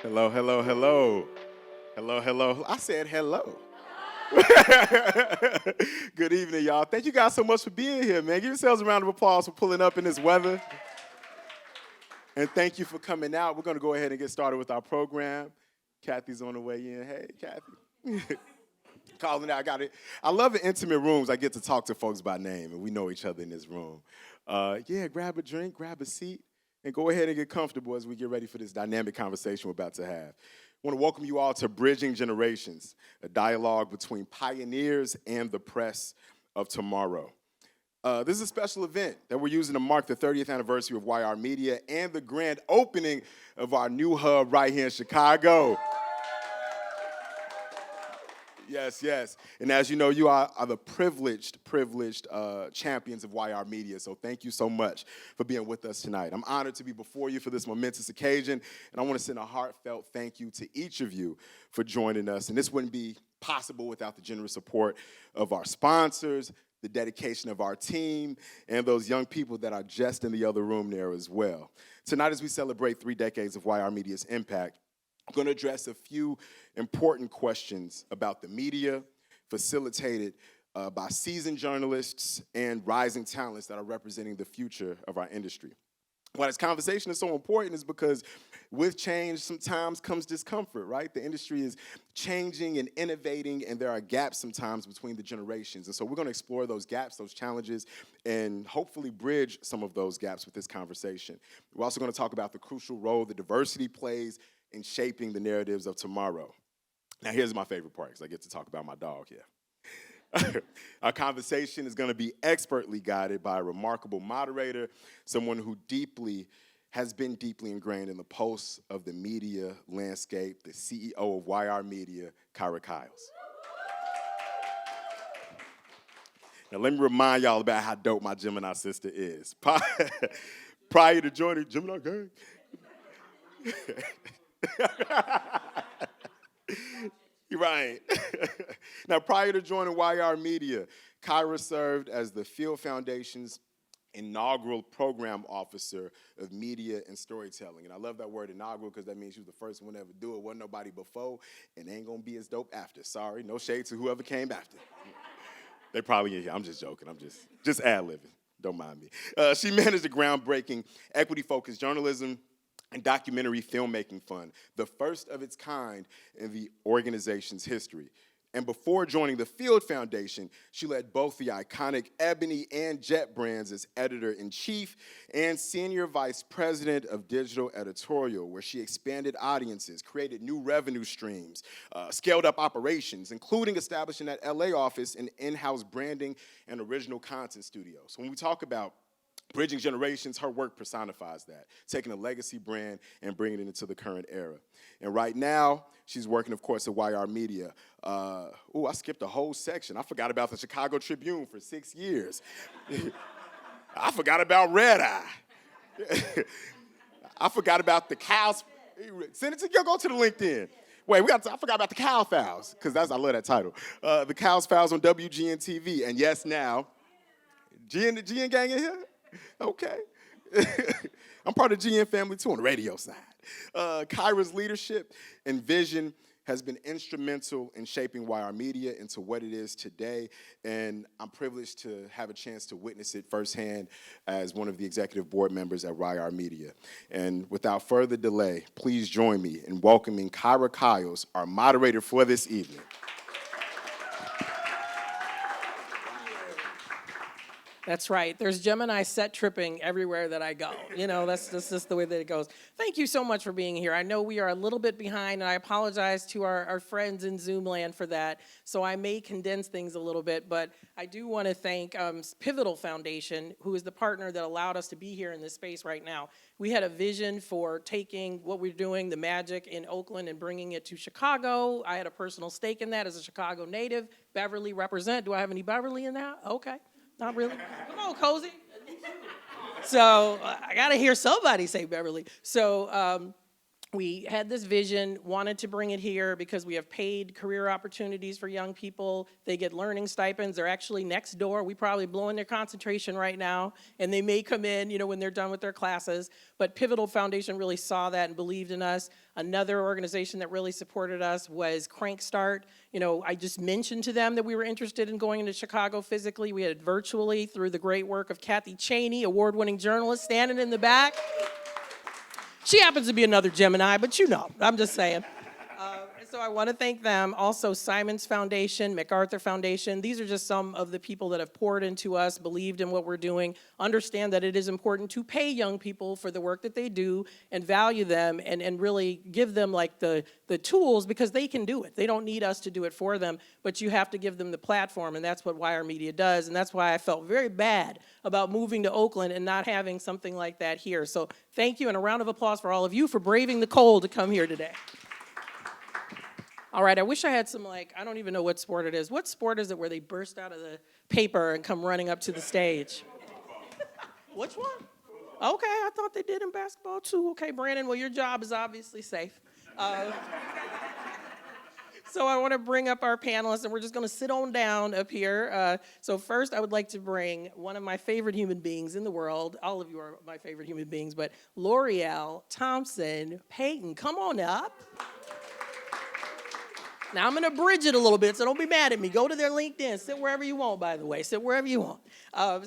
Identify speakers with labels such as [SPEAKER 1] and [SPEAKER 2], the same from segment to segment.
[SPEAKER 1] Hello, hello, hello. Hello, hello. I said hello. Good evening, y'all. Thank you guys so much for being here, man. Give yourselves a round of applause for pulling up in this weather. And thank you for coming out. We're going to go ahead and get started with our program. Kathy's on the way in. Hey, Kathy. Calling out. I got it. I love the intimate rooms. I get to talk to folks by name, and we know each other in this room. Yeah, grab a drink, grab a seat, and go ahead and get comfortable as we get ready for this dynamic conversation we're about to have. I want to welcome you all to Bridging Generations, a dialogue between pioneers and the press of tomorrow. This is a special event that we're using to mark the 30th anniversary of YR.Media and the grand opening of our new hub right here in Chicago. Yes, yes. And as you know, you are the privileged champions of YR.Media. So thank you so much for being with us tonight. I'm honored to be before you for this momentous occasion. And I want to send a heartfelt thank you to each of you for joining us. And this wouldn't be possible without the generous support of our sponsors, the dedication of our team, and those young people that are just in the other room there as well. Tonight, as we celebrate 3 decades of YR.Media's impact, I'm going to address a few important questions about the media, facilitated by seasoned journalists and rising talents that are representing the future of our industry. Why this conversation is so important is because with change sometimes comes discomfort, right? The industry is changing and innovating, and there are gaps sometimes between the generations. And so we're going to explore those gaps, those challenges, and hopefully bridge some of those gaps with this conversation. We're also going to talk about the crucial role that diversity plays in shaping the narratives of tomorrow. Now, here's my favorite part, because I get to talk about my dog here. Our conversation is going to be expertly guided by a remarkable moderator, someone who has been deeply ingrained in the pulse of the media landscape, the CEO of YR.Media, Kyra Kyles. Now, let me remind y'all about how dope my Gemini sister is. Prior to joining Gemini Gang, you're right. Now, prior to joining YR.Media, Kyra served as the Field Foundation's inaugural program officer of media and storytelling. And I love that word inaugural because that means she was the first one to ever do it. Wasn't nobody before, and ain't gonna be as dope after. Sorry, no shade to whoever came after. They probably in here. I'm just joking. I'm just ad-libbing. Don't mind me. She managed the groundbreaking equity-focused journalism and documentary filmmaking fund, the first of its kind in the organization's history. And before joining the Field Foundation, she led both the iconic Ebony and Jet brands as editor-in-chief and senior vice president of digital editorial, where she expanded audiences, created new revenue streams, scaled up operations, including establishing that LA office and in-house branding and original content studio. So when we talk about Bridging Generations, her work personifies that, taking a legacy brand and bringing it into the current era. And right now, she's working, of course, at YR.Media. I skipped a whole section. I forgot about the Chicago Tribune for 6 years. I forgot about Red Eye. I forgot about the Cows. Send it to you. Go to the LinkedIn. Wait, I forgot about the Cow Files, because I love that title. The Cows Files on WGN-TV. And yes, now, the GN gang in here? Okay. I'm part of the GN family, too, on the radio side. Kyra's leadership and vision has been instrumental in shaping YR.Media into what it is today, and I'm privileged to have a chance to witness it firsthand as one of the executive board members at YR.Media. And without further delay, please join me in welcoming Kyra Kyles, our moderator for this evening.
[SPEAKER 2] That's right. There's Gemini set tripping everywhere that I go. You know, that's just the way that it goes. Thank you so much for being here. I know we are a little bit behind, and I apologize to our friends in Zoom land for that. So I may condense things a little bit, but I do want to thank Pivotal Foundation, who is the partner that allowed us to be here in this space right now. We had a vision for taking what we're doing, the magic in Oakland, and bringing it to Chicago. I had a personal stake in that as a Chicago native. Beverly represent. Do I have any Beverly in that? Okay. Not really. Come on, Cozy. So I got to hear somebody say Beverly. So we had this vision, wanted to bring it here because we have paid career opportunities for young people. They get learning stipends. They're actually next door. We probably blowing their concentration right now, and they may come in, when they're done with their classes. But Pivotal Foundation really saw that and believed in us. Another organization that really supported us was Crank Start. I just mentioned to them that we were interested in going into Chicago physically. We had it virtually through the great work of Kathy Cheney, award-winning journalist, standing in the back. She happens to be another Gemini, but I'm just saying. So I want to thank them. Also, Simon's Foundation, MacArthur Foundation. These are just some of the people that have poured into us, believed in what we're doing, understand that it is important to pay young people for the work that they do and value them and really give them like the tools because they can do it. They don't need us to do it for them, but you have to give them the platform, and that's what YR.Media does, and that's why I felt very bad about moving to Oakland and not having something like that here. So thank you, and a round of applause for all of you for braving the cold to come here today. All right, I wish I had some, I don't even know what sport it is. What sport is it where they burst out of the paper and come running up to the stage? Which one? Okay, I thought they did in basketball too. Okay, Brandon, well, your job is obviously safe. So I want to bring up our panelists, and we're just going to sit on down up here. So first, I would like to bring one of my favorite human beings in the world. All of you are my favorite human beings, but L'Oreal Thompson Payton. Come on up. Now, I'm going to bridge it a little bit, so don't be mad at me. Go to their LinkedIn. Sit wherever you want, by the way. Sit wherever you want.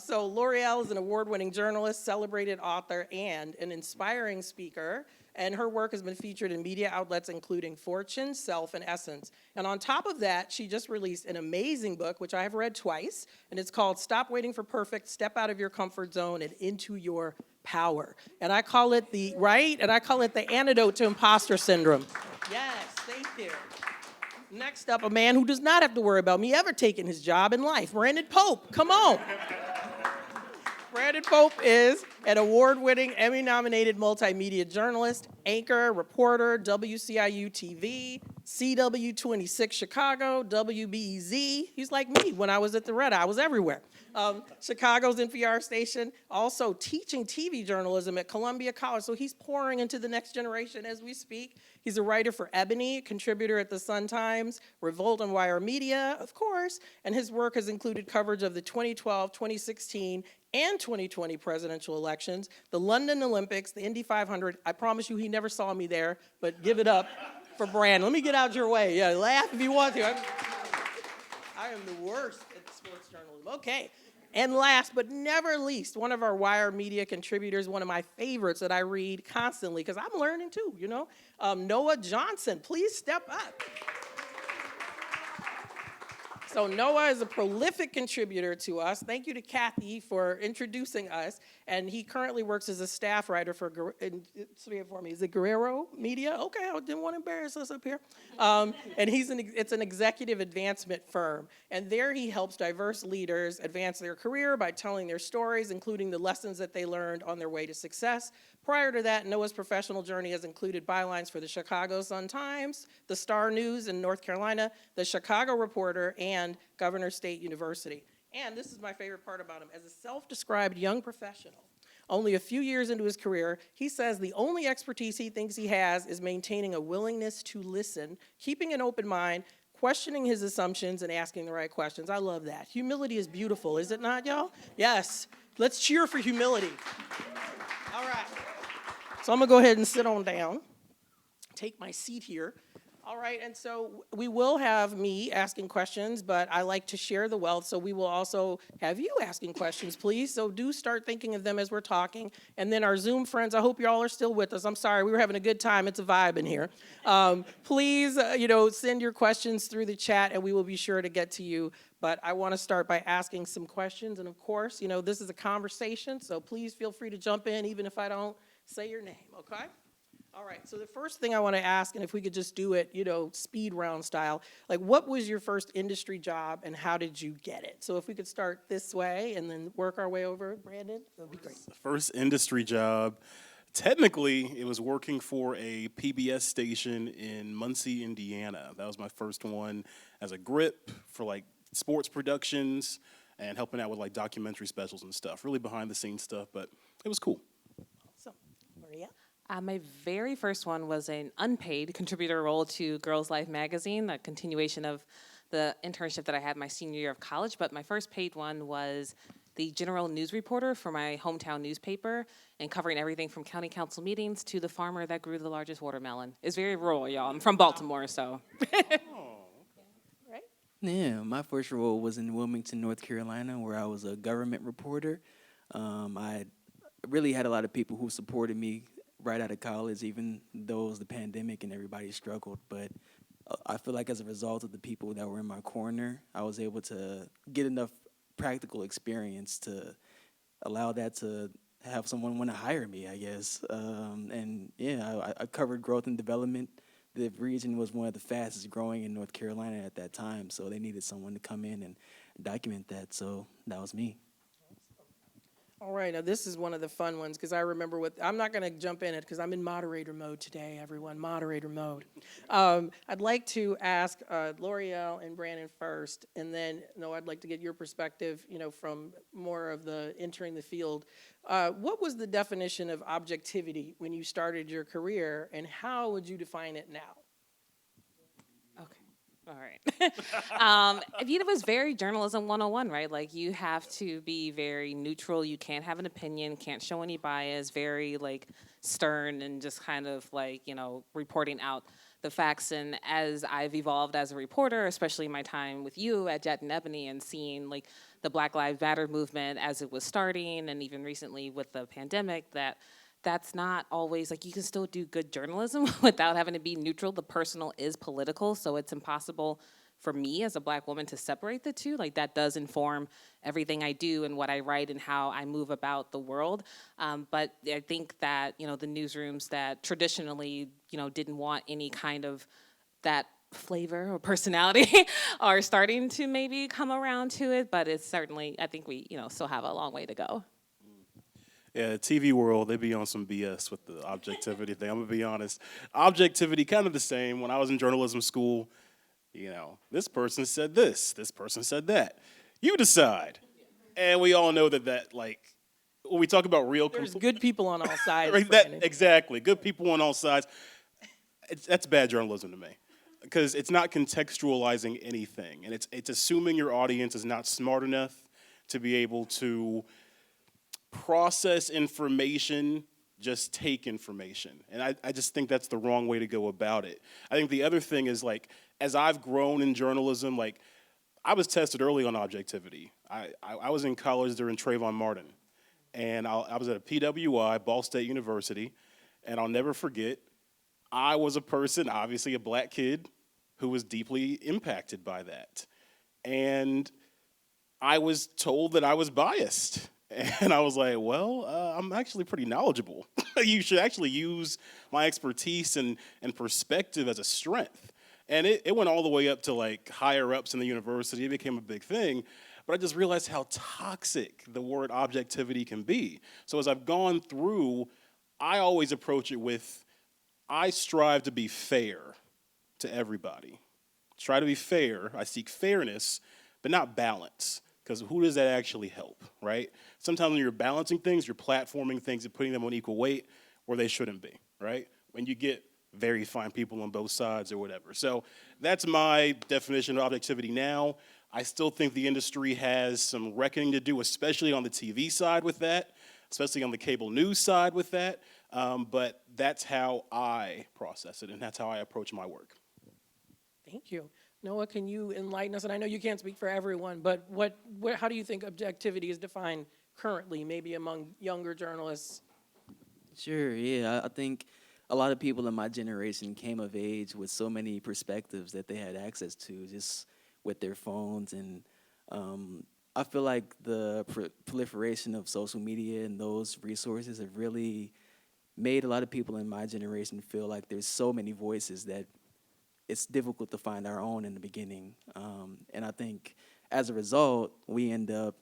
[SPEAKER 2] So L'Oreal is an award-winning journalist, celebrated author, and an inspiring speaker. And her work has been featured in media outlets including Fortune, Self, and Essence. And on top of that, she just released an amazing book, which I have read twice, and it's called Stop Waiting for Perfect, Step Out of Your Comfort Zone and Into Your Power. And I call it the antidote to imposter syndrome. Yes, thank you. Next up, a man who does not have to worry about me ever taking his job in life, Brandon Pope. Come on. Brandon Pope is an award-winning, Emmy-nominated multimedia journalist, anchor, reporter, WCIU TV, CW26 Chicago, WBEZ. He's like me when I was at the Red Eye. I was everywhere. Chicago's NPR station, also teaching TV journalism at Columbia College. So he's pouring into the next generation as we speak. He's a writer for Ebony, contributor at the Sun-Times, Revolt on YR.Media, of course, and his work has included coverage of the 2012, 2016, and 2020 presidential elections, the London Olympics, the Indy 500. I promise you he never saw me there, but give it up for Brandon. Let me get out your way. Yeah, laugh if you want to. I am the worst at sports journalism. Okay. And last but never least, one of our YR.Media contributors, one of my favorites that I read constantly, because I'm learning too, Noah Johnso. Please step up. So Noah is a prolific contributor to us. Thank you to Kathy for introducing us. And he currently works as a staff writer for, say it for me, is it YR.Media? Okay, I didn't want to embarrass us up here. And it's an executive advancement firm. And there he helps diverse leaders advance their career by telling their stories, including the lessons that they learned on their way to success. Prior to that, Noah's professional journey has included bylines for the Chicago Sun-Times, the Star News in North Carolina, the Chicago Reporter, and Governor State University. And this is my favorite part about him. As a self-described young professional, only a few years into his career, he says the only expertise he thinks he has is maintaining a willingness to listen, keeping an open mind, questioning his assumptions, and asking the right questions. I love that. Humility is beautiful, is it not, y'all? Yes. Let's cheer for humility. All right. So I'm going to go ahead and sit on down, take my seat here. All right, and so we will have me asking questions, but I like to share the wealth, so we will also have you asking questions, please. So do start thinking of them as we're talking. And then our Zoom friends, I hope you all are still with us. I'm sorry, we were having a good time. It's a vibe in here. Please, send your questions through the chat, and we will be sure to get to you. But I want to start by asking some questions. And of course, this is a conversation, so please feel free to jump in, even if I don't say your name, okay? All right, so the first thing I want to ask, and if we could just do it, speed round style, what was your first industry job and how did you get it? So if we could start this way and then work our way over, Brandon, that would be great.
[SPEAKER 3] First industry job, technically, it was working for a PBS station in Muncie, Indiana. That was my first one as a grip for sports productions and helping out with documentary specials and stuff, really behind the scenes stuff, but it was cool.
[SPEAKER 2] So, Maria?
[SPEAKER 4] My very first one was an unpaid contributor role to Girls Life magazine, a continuation of the internship that I had my senior year of college. But my first paid one was the general news reporter for my hometown newspaper, and covering everything from county council meetings to the farmer that grew the largest watermelon. It's very rural, y'all. I'm from Baltimore, so.
[SPEAKER 2] Right?
[SPEAKER 5] Yeah, my first role was in Wilmington, North Carolina, where I was a government reporter. I really had a lot of people who supported me right out of college, even though it was the pandemic and everybody struggled. But I feel like as a result of the people that were in my corner, I was able to get enough practical experience to allow that to have someone want to hire me, I guess. And yeah, I covered growth and development. The region was one of the fastest growing in North Carolina at that time, so they needed someone to come in and document that, so that was me.
[SPEAKER 2] All right, now this is one of the fun ones because I remember I'm not going to jump in it because I'm in moderator mode today, everyone, moderator mode. I'd like to ask L'Oreal and Brandon first, and then, Noah, I'd like to get your perspective, from more of the entering the field. What was the definition of objectivity when you started your career, and how would you define it now?
[SPEAKER 4] All right. It was very journalism 101, right? Like, you have to be very neutral. You can't have an opinion, can't show any bias, very, stern and just kind of, reporting out the facts. And as I've evolved as a reporter, especially my time with you at Jet and Ebony and seeing, the Black Lives Matter movement as it was starting, and even recently with the pandemic, that's not always, you can still do good journalism without having to be neutral. The personal is political, so it's impossible for me as a Black woman to separate the two. That does inform everything I do and what I write and how I move about the world. But I think that, the newsrooms that traditionally, didn't want any kind of that flavor or personality are starting to maybe come around to it, but it's certainly, I think we, still have a long way to go.
[SPEAKER 3] Yeah, TV world, they be on some BS with the objectivity thing. I'm going to be honest. Objectivity, kind of the same. When I was in journalism school, this person said this person said that. You decide. And we all know that when we talk about real...
[SPEAKER 2] There's good people on all sides.
[SPEAKER 3] Right, exactly. Good people on all sides. That's bad journalism to me. Because it's not contextualizing anything. And it's assuming your audience is not smart enough to be able to process information, just take information. And I just think that's the wrong way to go about it. I think the other thing is, as I've grown in journalism, I was tested early on objectivity. I was in college during Trayvon Martin, and I was at a PWI, Ball State University, and I'll never forget, I was a person, obviously a Black kid, who was deeply impacted by that. And I was told that I was biased. And I was like, well, I'm actually pretty knowledgeable. You should actually use my expertise and perspective as a strength. And it went all the way up to higher ups in the university. It became a big thing. But I just realized how toxic the word objectivity can be. So as I've gone through, I always approach it with, I strive to be fair to everybody. Try to be fair. I seek fairness, but not balance. Because who does that actually help, right? Sometimes when you're balancing things, you're platforming things and putting them on equal weight where they shouldn't be, right? When you get very fine people on both sides or whatever. So that's my definition of objectivity now. I still think the industry has some reckoning to do, especially on the TV side with that, especially on the cable news side with that. But that's how I process it, and that's how I approach my work.
[SPEAKER 2] Thank you. Noah, can you enlighten us? And I know you can't speak for everyone, but how do you think objectivity is defined currently, maybe among younger journalists?
[SPEAKER 5] Sure, yeah. I think a lot of people in my generation came of age with so many perspectives that they had access to just with their phones. And I feel like the proliferation of social media and those resources have really made a lot of people in my generation feel like there's so many voices that it's difficult to find our own in the beginning. And I think as a result, we end up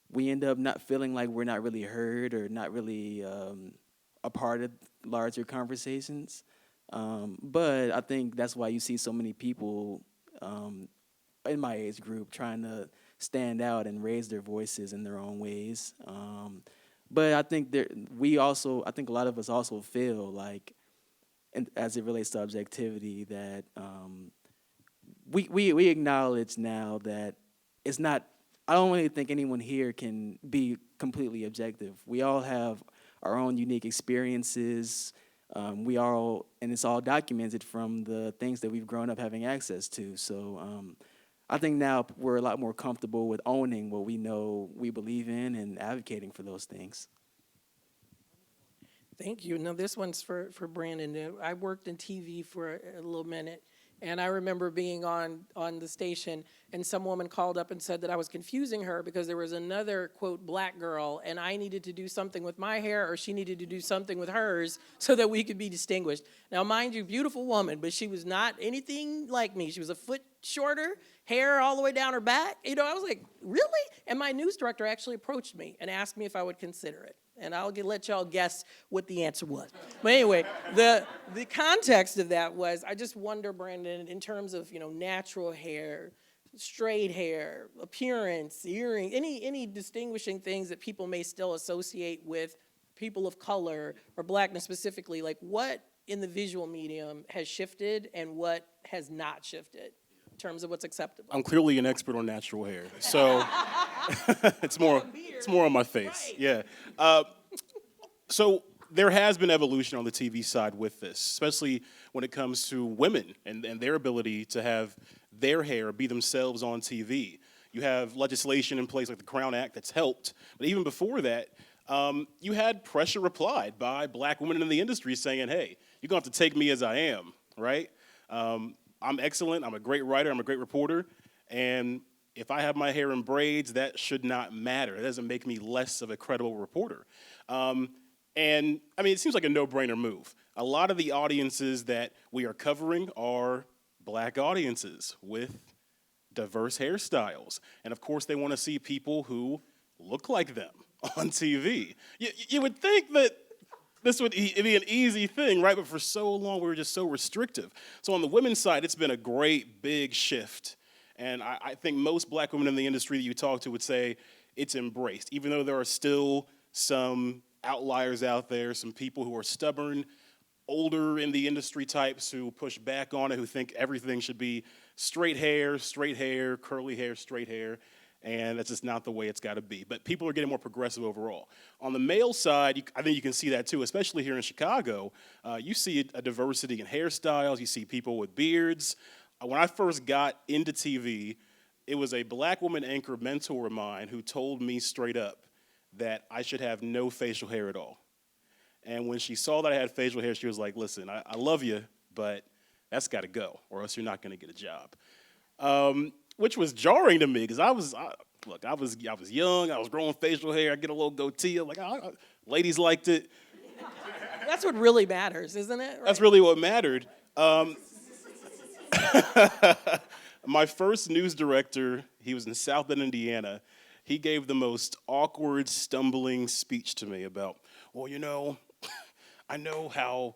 [SPEAKER 5] not feeling like we're not really heard or not really a part of larger conversations. But I think that's why you see so many people in my age group trying to stand out and raise their voices in their own ways. But I think I think a lot of us also feel like, and as it relates to objectivity, that we acknowledge now that it's not. I don't really think anyone here can be completely objective. We all have our own unique experiences. And it's all documented from the things that we've grown up having access to. So I think now we're a lot more comfortable with owning what we know we believe in and advocating for those things.
[SPEAKER 2] Thank you. Now, this one's for Brandon. I worked in TV for a little minute, and I remember being on the station, and some woman called up and said that I was confusing her because there was another, quote, black girl, and I needed to do something with my hair, or she needed to do something with hers so that we could be distinguished. Now, mind you, beautiful woman, but she was not anything like me. She was a foot shorter, hair all the way down her back. You know, I was like, really? And my news director actually approached me and asked me if I would consider it. And I'll let y'all guess what the answer was. But anyway, the context of that was, I just wonder, Brandon, in terms of, natural hair, straight hair, appearance, earrings, any distinguishing things that people may still associate with people of color or blackness specifically, like what in the visual medium has shifted and what has not shifted in terms of what's acceptable?
[SPEAKER 3] I'm clearly an expert on natural hair, so it's more on my face.
[SPEAKER 2] Right.
[SPEAKER 3] Yeah. So there has been evolution on the TV side with this, especially when it comes to women and their ability to have their hair be themselves on TV. You have legislation in place like the Crown Act that's helped, but even before that, you had pressure applied by black women in the industry saying, hey, you're going to have to take me as I am, right? I'm excellent, I'm a great writer, I'm a great reporter, and if I have my hair in braids, that should not matter. It doesn't make me less of a credible reporter. And I mean, it seems like a no-brainer move. A lot of the audiences that we are covering are black audiences with diverse hairstyles. And of course, they want to see people who look like them on TV. You would think that this would be an easy thing, right? But for so long, we were just so restrictive. So on the women's side, it's been a great, big shift. And I think most black women in the industry that you talk to would say it's embraced, even though there are still some outliers out there, some people who are stubborn, older in the industry types who push back on it, who think everything should be straight hair, curly hair, straight hair, and that's just not the way it's got to be. But people are getting more progressive overall. On the male side, I think you can see that too, especially here in Chicago. You see a diversity in hairstyles. You see people with beards. When I first got into TV, it was a black woman anchor mentor of mine who told me straight up that I should have no facial hair at all. And when she saw that I had facial hair, she was like, listen, I love you, but that's got to go, or else you're not going to get a job. Which was jarring to me, because I was young, I was growing facial hair, I get a little goatee, I'm like, ladies liked it.
[SPEAKER 2] That's what really matters, isn't it? Right.
[SPEAKER 3] That's really what mattered. My first news director, he was in South Bend, Indiana. He gave the most awkward, stumbling speech to me about, well, I know how,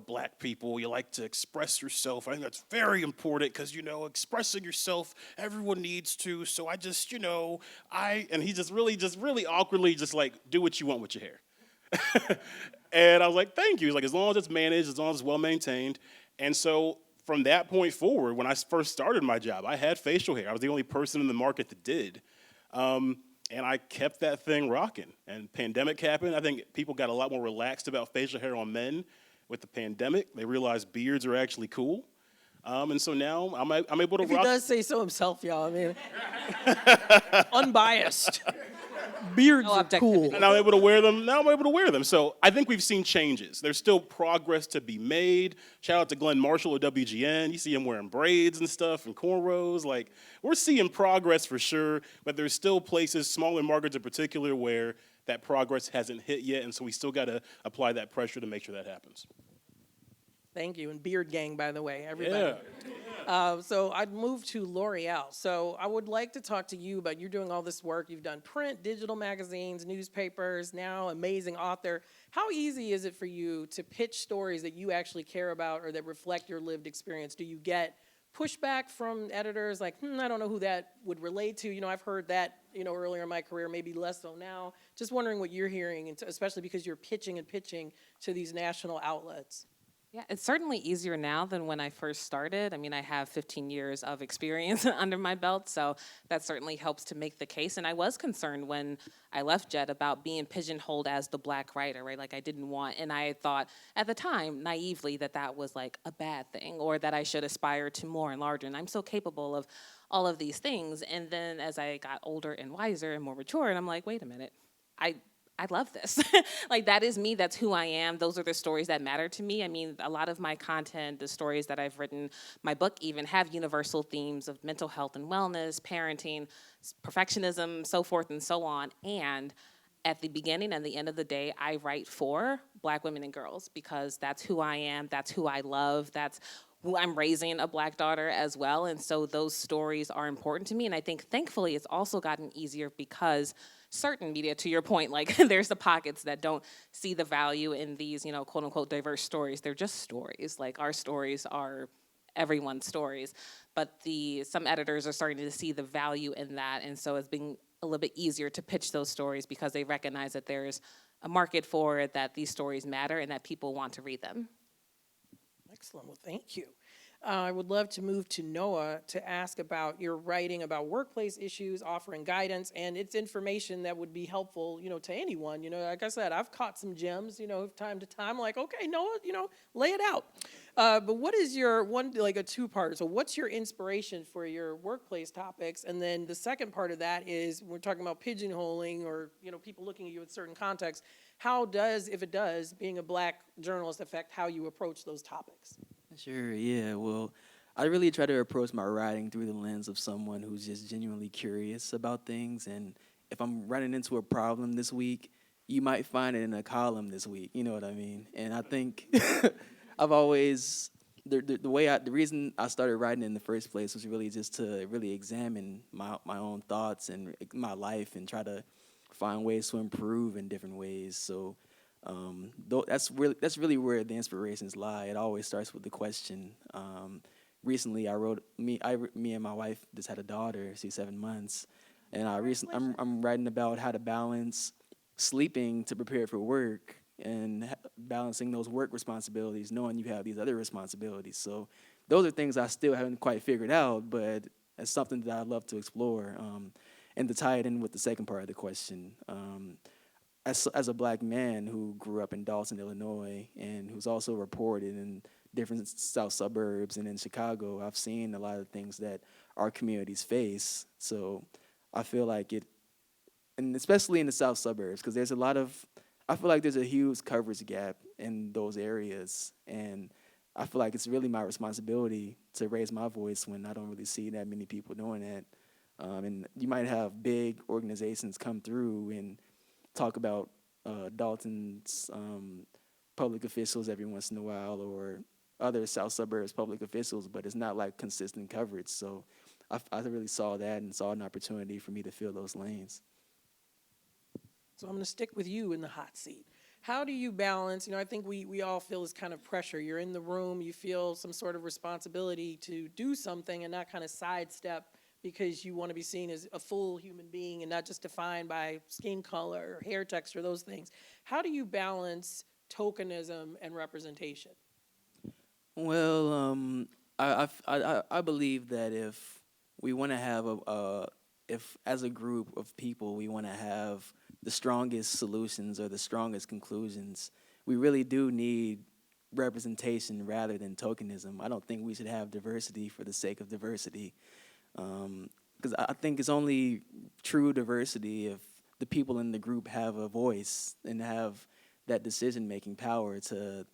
[SPEAKER 3] black people, you like to express yourself. I think that's very important because, expressing yourself, everyone needs to. So I just, and he just really awkwardly just like, do what you want with your hair. And I was like, thank you. He's like, as long as it's managed, as long as it's well maintained. And so from that point forward, when I first started my job, I had facial hair. I was the only person in the market that did. And I kept that thing rocking. And pandemic happened. I think people got a lot more relaxed about facial hair on men with the pandemic. They realized beards are actually cool. And so now I'm able to rock.
[SPEAKER 2] He does say so himself, y'all. I mean, unbiased. Beards are cool.
[SPEAKER 3] And I'm able to wear them. So I think we've seen changes. There's still progress to be made. Shout out to Glenn Marshall at WGN. You see him wearing braids and stuff and cornrows. Like, we're seeing progress for sure, but there's still places, smaller markets in particular, where that progress hasn't hit yet, and so we still got to apply that pressure to make sure that happens.
[SPEAKER 2] Thank you. And Beard Gang, by the way, everybody.
[SPEAKER 3] Yeah.
[SPEAKER 2] So I'd move to L'Oreal. So I would like to talk to you about, you're doing all this work. You've done print, digital magazines, newspapers, now amazing author. How easy is it for you to pitch stories that you actually care about or that reflect your lived experience? Do you get pushback from editors like, I don't know who that would relate to? I've heard that earlier in my career, maybe less so now. Just wondering what you're hearing, and especially because you're pitching to these national outlets.
[SPEAKER 4] Yeah, it's certainly easier now than when I first started. I mean, I have 15 years of experience under my belt, so that certainly helps to make the case. And I was concerned when I left Jet about being pigeonholed as the black writer, right? Like I didn't want, and I thought at the time, naively, that was like a bad thing or that I should aspire to more and larger. And I'm so capable of all of these things. And then as I got older and wiser and more mature, and I'm like, wait a minute, I love this. Like, that is me. That's who I am. Those are the stories that matter to me. I mean, a lot of my content, the stories that I've written, my book even have universal themes of mental health and wellness, parenting, perfectionism, so forth and so on. And at the beginning and the end of the day, I write for Black women and girls because that's who I am. That's who I love. That's who I'm raising, a Black daughter as well. And so those stories are important to me. And I think, thankfully, it's also gotten easier because certain media, to your point, like there's the pockets that don't see the value in these, quote unquote, diverse stories. They're just stories. Like our stories are everyone's stories. But some editors are starting to see the value in that. And so it's been a little bit easier to pitch those stories because they recognize that there's a market for it, that these stories matter, and that people want to read them.
[SPEAKER 2] Excellent. Well, thank you. I would love to move to Noah to ask about your writing about workplace issues, offering guidance, and it's information that would be helpful, to anyone. Like I said, I've caught some gems, time to time. Like, okay, Noah, lay it out. But what is your a two-parter? So what's your inspiration for your workplace topics? And then the second part of that is we're talking about pigeonholing or, people looking at you in certain contexts. How does, if it does, being a Black journalist affect how you approach those topics?
[SPEAKER 5] Sure, yeah. Well, I really try to approach my writing through the lens of someone who's just genuinely curious about things. And if I'm running into a problem this week, you might find it in a column this week. You know what I mean? And I think I've always, the reason I started writing in the first place was really just to really examine my own thoughts and my life and try to find ways to improve in different ways. So that's really where the inspirations lie. It always starts with the question. Recently, I wrote me and my wife just had a daughter. She's 7 months, and I'm writing about how to balance sleeping to prepare for work and balancing those work responsibilities, knowing you have these other responsibilities. So those are things I still haven't quite figured out, but it's something that I'd love to explore. And to tie it in with the second part of the question. As a Black man who grew up in Dawson, Illinois, and who's also reported in different South suburbs and in Chicago, I've seen a lot of things that our communities face. So I feel like and especially in the South suburbs, because I feel like there's a huge coverage gap in those areas. And I feel like it's really my responsibility to raise my voice when I don't really see that many people doing that. And you might have big organizations come through and talk about Dalton's public officials every once in a while or other South suburbs public officials, but it's not like consistent coverage. So I really saw that and saw an opportunity for me to fill those lanes.
[SPEAKER 2] So I'm going to stick with you in the hot seat. How do you balance, I think we all feel this kind of pressure. You're in the room, you feel some sort of responsibility to do something and not kind of sidestep because you want to be seen as a full human being and not just defined by skin color or hair texture, those things. How do you balance tokenism and representation?
[SPEAKER 5] Well, I believe that if we want to have if as a group of people we want to have the strongest solutions or the strongest conclusions, we really do need representation rather than tokenism. I don't think we should have diversity for the sake of diversity. Because I think it's only true diversity if the people in the group have a voice and have that decision-making power to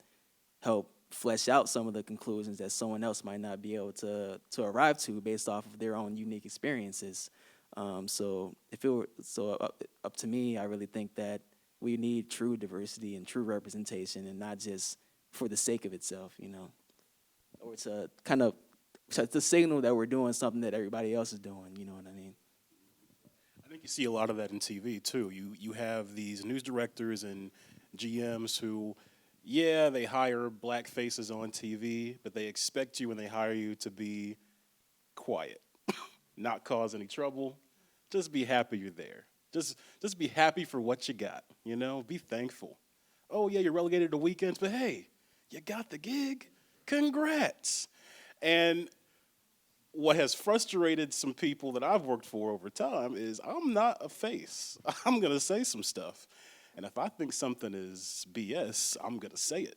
[SPEAKER 5] help flesh out some of the conclusions that someone else might not be able to arrive to based off of their own unique experiences. So up to me, I really think that we need true diversity and true representation, and not just for the sake of itself, or to kind of to signal that we're doing something that everybody else is doing. You know what I mean?
[SPEAKER 3] I think you see a lot of that in TV too. You have these news directors and GMs who, they hire Black faces on TV, but they expect you when they hire you to be quiet, not cause any trouble, just be happy you're there. Just be happy for what you got, you know? Be thankful. Oh, yeah, you're relegated to weekends, but hey, you got the gig. Congrats. And what has frustrated some people that I've worked for over time is I'm not a face. I'm going to say some stuff. And if I think something is BS, I'm going to say it.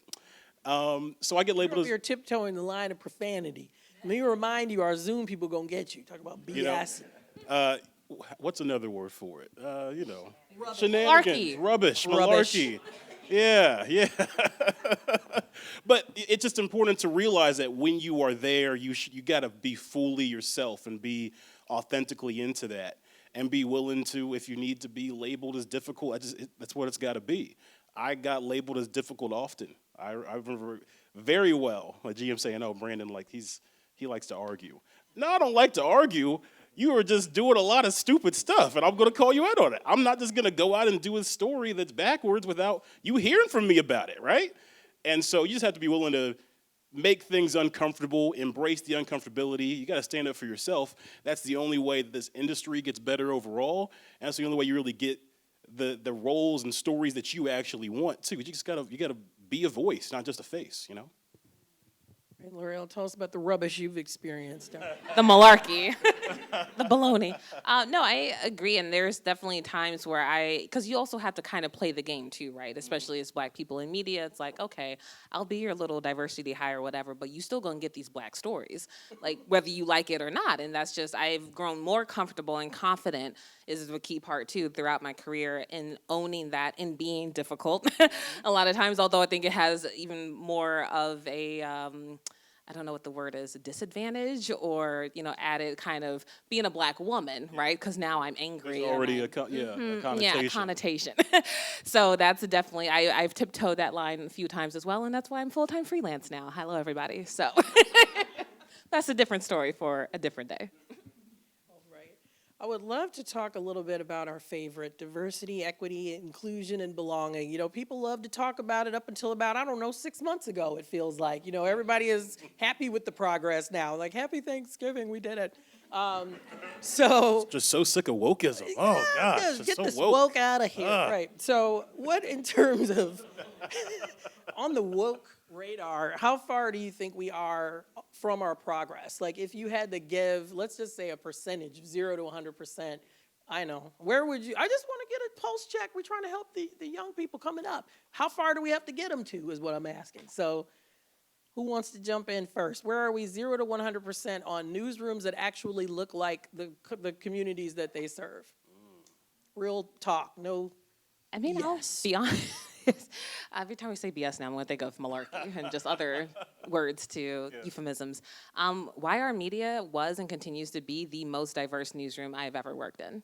[SPEAKER 3] So I get labeled as...
[SPEAKER 2] You're tiptoeing the line of profanity. Let me remind you, our Zoom people going to get you. Talk about BS.
[SPEAKER 3] You know, what's another word for it? You know, shenanigans,
[SPEAKER 4] Malarkey.
[SPEAKER 3] rubbish,
[SPEAKER 2] Rubbish.
[SPEAKER 3] malarkey. Yeah. But it's just important to realize that when you are there, you got to be fully yourself and be authentically into that and be willing to, if you need to be labeled as difficult, that's what it's got to be. I got labeled as difficult often. I remember very well my GM saying, "Oh, Brandon, like he likes to argue." No, I don't like to argue. You are just doing a lot of stupid stuff, and I'm going to call you out on it. I'm not just going to go out and do a story that's backwards without you hearing from me about it, right? And so you just have to be willing to make things uncomfortable, embrace the uncomfortability. You got to stand up for yourself. That's the only way that this industry gets better overall, and that's the only way you really get the roles and stories that you actually want too. You gotta be a voice, not just a face, you know.
[SPEAKER 2] Hey, L'Oreal, tell us about the rubbish you've experienced.
[SPEAKER 4] The malarkey, the baloney. No, I agree, and there's definitely times where because you also have to kind of play the game too, right? Especially as Black people in media, it's like, okay, I'll be your little diversity hire or whatever, but you still gonna get these Black stories, like whether you like it or not. And that's just, I've grown more comfortable and confident is the key part too throughout my career in owning that and being difficult a lot of times, although I think it has even more of a, I don't know what the word is, a disadvantage or, added kind of being a Black woman, right? Because now I'm angry.
[SPEAKER 3] There's already a connotation.
[SPEAKER 4] Yeah, a connotation. So that's definitely, I've tiptoed that line a few times as well, and that's why I'm full-time freelance now. Hello, everybody. So that's a different story for a different day.
[SPEAKER 2] I would love to talk a little bit about our favorite, diversity, equity, inclusion, and belonging. People love to talk about it up until about, 6 months ago, it feels like. Everybody is happy with the progress now. Like, happy Thanksgiving, we did it.
[SPEAKER 3] Just so sick of wokeism. Oh, gosh,
[SPEAKER 2] get
[SPEAKER 3] so
[SPEAKER 2] this
[SPEAKER 3] woke.
[SPEAKER 2] woke out of here. Right. So what in terms of, on the woke radar, how far do you think we are from our progress? Like, if you had to give, let's just say a percentage, 0 to 100%, where would you, I just want to get a pulse check. We're trying to help the young people coming up. How far do we have to get them to is what I'm asking. So who wants to jump in first? Where are we 0 to 100% on newsrooms that actually look like the communities that they serve? Real talk, no
[SPEAKER 4] I mean, I'll be honest. Every time we say BS now, I'm going to think of malarkey and just other words to euphemisms. YR.Media was and continues to be the most diverse newsroom I've ever worked in.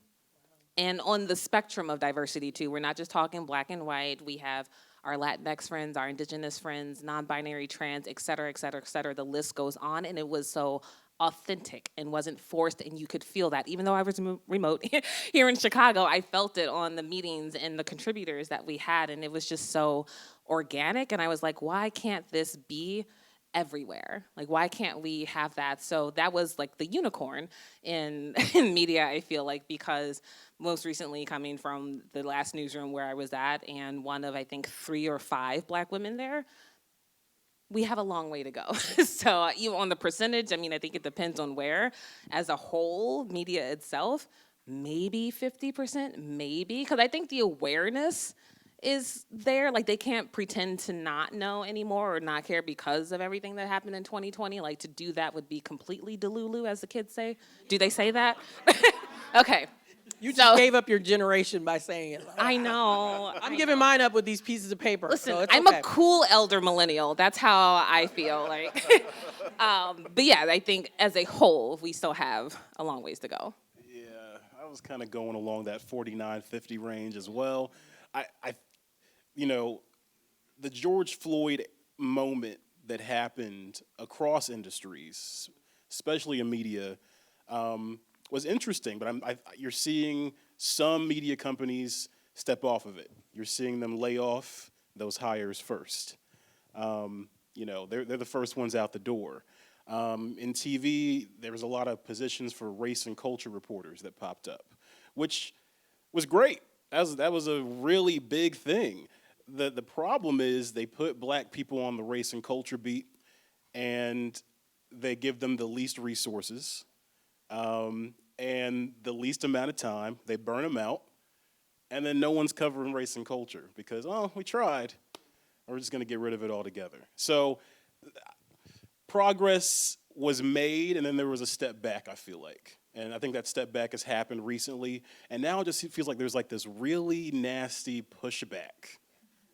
[SPEAKER 4] And on the spectrum of diversity, too. We're not just talking Black and white. We have our Latinx friends, our Indigenous friends, non-binary, trans, et cetera, et cetera, et cetera. The list goes on, and it was so authentic and wasn't forced, and you could feel that. Even though I was remote here in Chicago, I felt it on the meetings and the contributors that we had, and it was just so organic, and I was like, why can't this be everywhere? Like, why can't we have that? So that was like the unicorn in media, I feel like, because most recently coming from the last newsroom where I was at, and one of, I think, 3 or 5 Black women there, we have a long way to go. So even on the percentage, I think it depends on where. As a whole, media itself, maybe 50%, maybe. Because I think the awareness is there. Like, they can't pretend to not know anymore or not care because of everything that happened in 2020. Like, to do that would be completely delulu, as the kids say. Do they say that? Okay.
[SPEAKER 2] You just gave up your generation by saying it.
[SPEAKER 4] I know.
[SPEAKER 2] I'm giving mine up with these pieces of paper.
[SPEAKER 4] Listen,
[SPEAKER 2] so it's
[SPEAKER 4] I'm
[SPEAKER 2] okay.
[SPEAKER 4] a cool elder millennial. That's how I feel. Like, but yeah, I think as a whole, we still have a long ways to go.
[SPEAKER 3] Yeah, I was kind of going along that 49-50 range as well. The George Floyd moment that happened across industries, especially in media, was interesting, but you're seeing some media companies step off of it. You're seeing them lay off those hires first. They're the first ones out the door. In TV, there was a lot of positions for race and culture reporters that popped up, which was great. That was a really big thing. The problem is they put black people on the race and culture beat, and they give them the least resources and the least amount of time. They burn them out, and then no one's covering race and culture because, oh, we tried. We're just going to get rid of it altogether. So progress was made, and then there was a step back, I feel like. And I think that step back has happened recently. And now it just feels like there's like this really nasty pushback,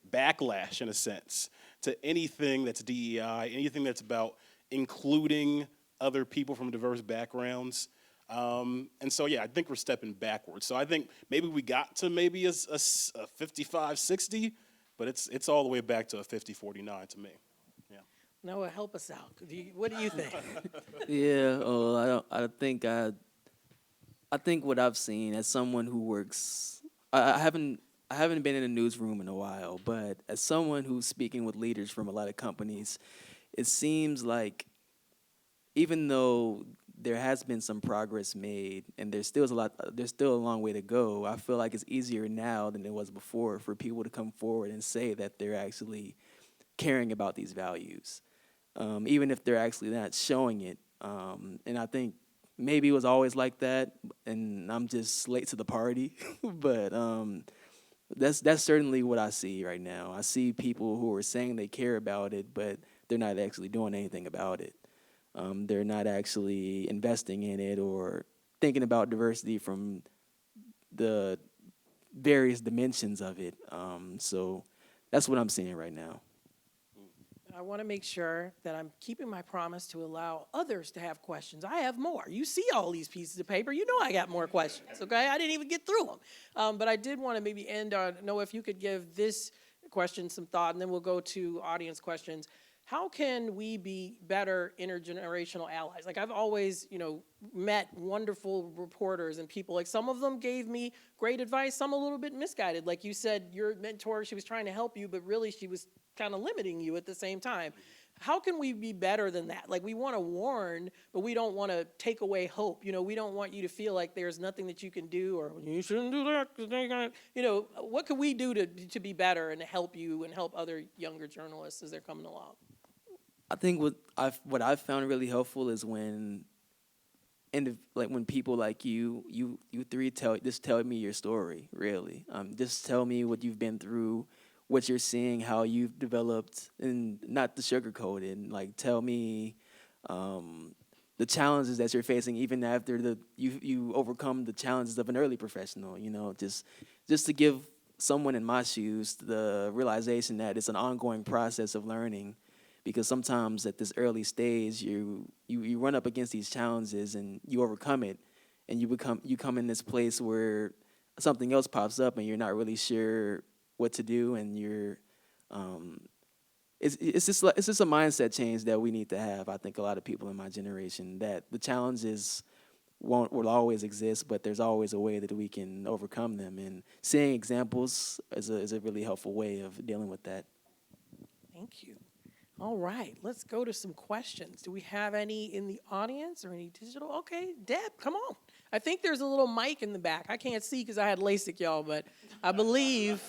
[SPEAKER 3] backlash in a sense, to anything that's DEI, anything that's about including other people from diverse backgrounds. And so, yeah, I think we're stepping backwards. So I think maybe we got to maybe a 55-60, but it's all the way back to a 50-49 to me. Yeah.
[SPEAKER 2] Noah, help us out. What do you think?
[SPEAKER 5] Yeah, I think what I've seen as someone who works, I haven't been in a newsroom in a while, but as someone who's speaking with leaders from a lot of companies, it seems like even though there has been some progress made and there's still a long way to go, I feel like it's easier now than it was before for people to come forward and say that they're actually caring about these values, even if they're actually not showing it. And I think maybe it was always like that, and I'm just late to the party. But that's certainly what I see right now. I see people who are saying they care about it, but they're not actually doing anything about it. They're not actually investing in it or thinking about diversity from the various dimensions of it. So that's what I'm seeing right now.
[SPEAKER 2] I want to make sure that I'm keeping my promise to allow others to have questions. I have more. You see all these pieces of paper. You know I got more questions, okay? I didn't even get through them. But I did want to maybe end on, Noah, if you could give this question some thought, and then we'll go to audience questions. How can we be better intergenerational allies? Like, I've always, met wonderful reporters and people. Like, some of them gave me great advice, some a little bit misguided. Like you said, your mentor, she was trying to help you, but really she was kind of limiting you at the same time. How can we be better than that? Like, we want to warn, but we don't want to take away hope. We don't want you to feel like there's nothing that you can do, or you shouldn't do that because they're gonna, what can we do to be better and to help you and help other younger journalists as they're coming along?
[SPEAKER 5] I think what I've found really helpful is when people like you three tell me your story, really. Just tell me what you've been through, what you're seeing, how you've developed, and not to sugarcoat it. And like, tell me the challenges that you're facing, even after you overcome the challenges of an early professional. Just to give someone in my shoes the realization that it's an ongoing process of learning. Because sometimes at this early stage, you run up against these challenges and you overcome it, and you come in this place where something else pops up and you're not really sure what to do, and it's just a mindset change that we need to have. I think a lot of people in my generation, that the challenges will always exist, but there's always a way that we can overcome them, and seeing examples is a really helpful way of dealing with that.
[SPEAKER 2] Thank you. All right, let's go to some questions. Do we have any in the audience or any digital? Okay, Deb, come on. I think there's a little mic in the back. I can't see because I had LASIK, y'all, but I believe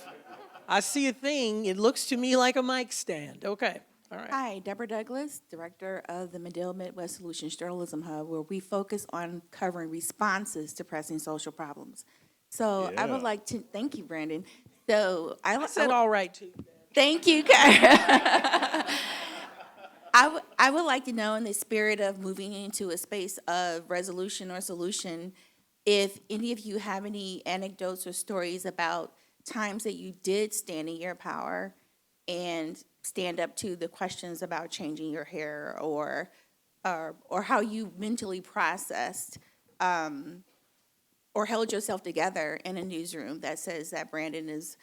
[SPEAKER 2] I see a thing. It looks to me like a mic stand. Okay, all right.
[SPEAKER 6] Hi, Deborah Douglas, Director of the YR.Midwest Solutions Journalism Hub, where we focus on covering responses to pressing social problems. So I would like to, thank you, Brandon. So
[SPEAKER 2] I said all right, too.
[SPEAKER 6] Thank you, Kyra. I would like to know, in the spirit of moving into a space of resolution or solution, if any of you have any anecdotes or stories about times that you did stand in your power and stand up to the questions about changing your hair, or how you mentally processed or held yourself together in a newsroom that says that Brandon is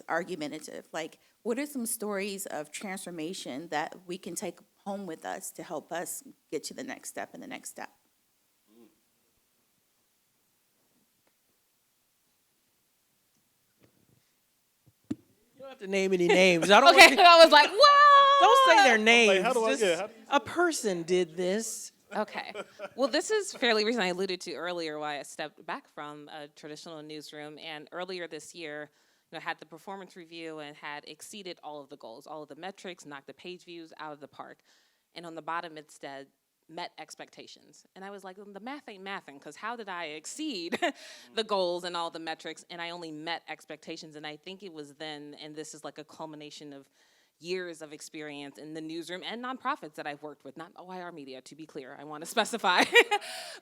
[SPEAKER 6] argumentative. Like, what are some stories of transformation that we can take home with us to help us get to the next step and the next step?
[SPEAKER 2] You don't have to name any names. I don't
[SPEAKER 4] Okay, I was like, whoa!
[SPEAKER 2] Don't say their names.
[SPEAKER 3] How do I
[SPEAKER 2] Just, a person did this.
[SPEAKER 4] Okay. Well, this is fairly recent. I alluded to earlier why I stepped back from a traditional newsroom. And earlier this year, had the performance review and had exceeded all of the goals, all of the metrics, knocked the page views out of the park. And on the bottom, it said, met expectations. And I was like, well, the math ain't mathing, because how did I exceed the goals and all the metrics, and I only met expectations? And I think it was then, and this is like a culmination of years of experience in the newsroom and nonprofits that I've worked with, not YR.Media, to be clear, I want to specify,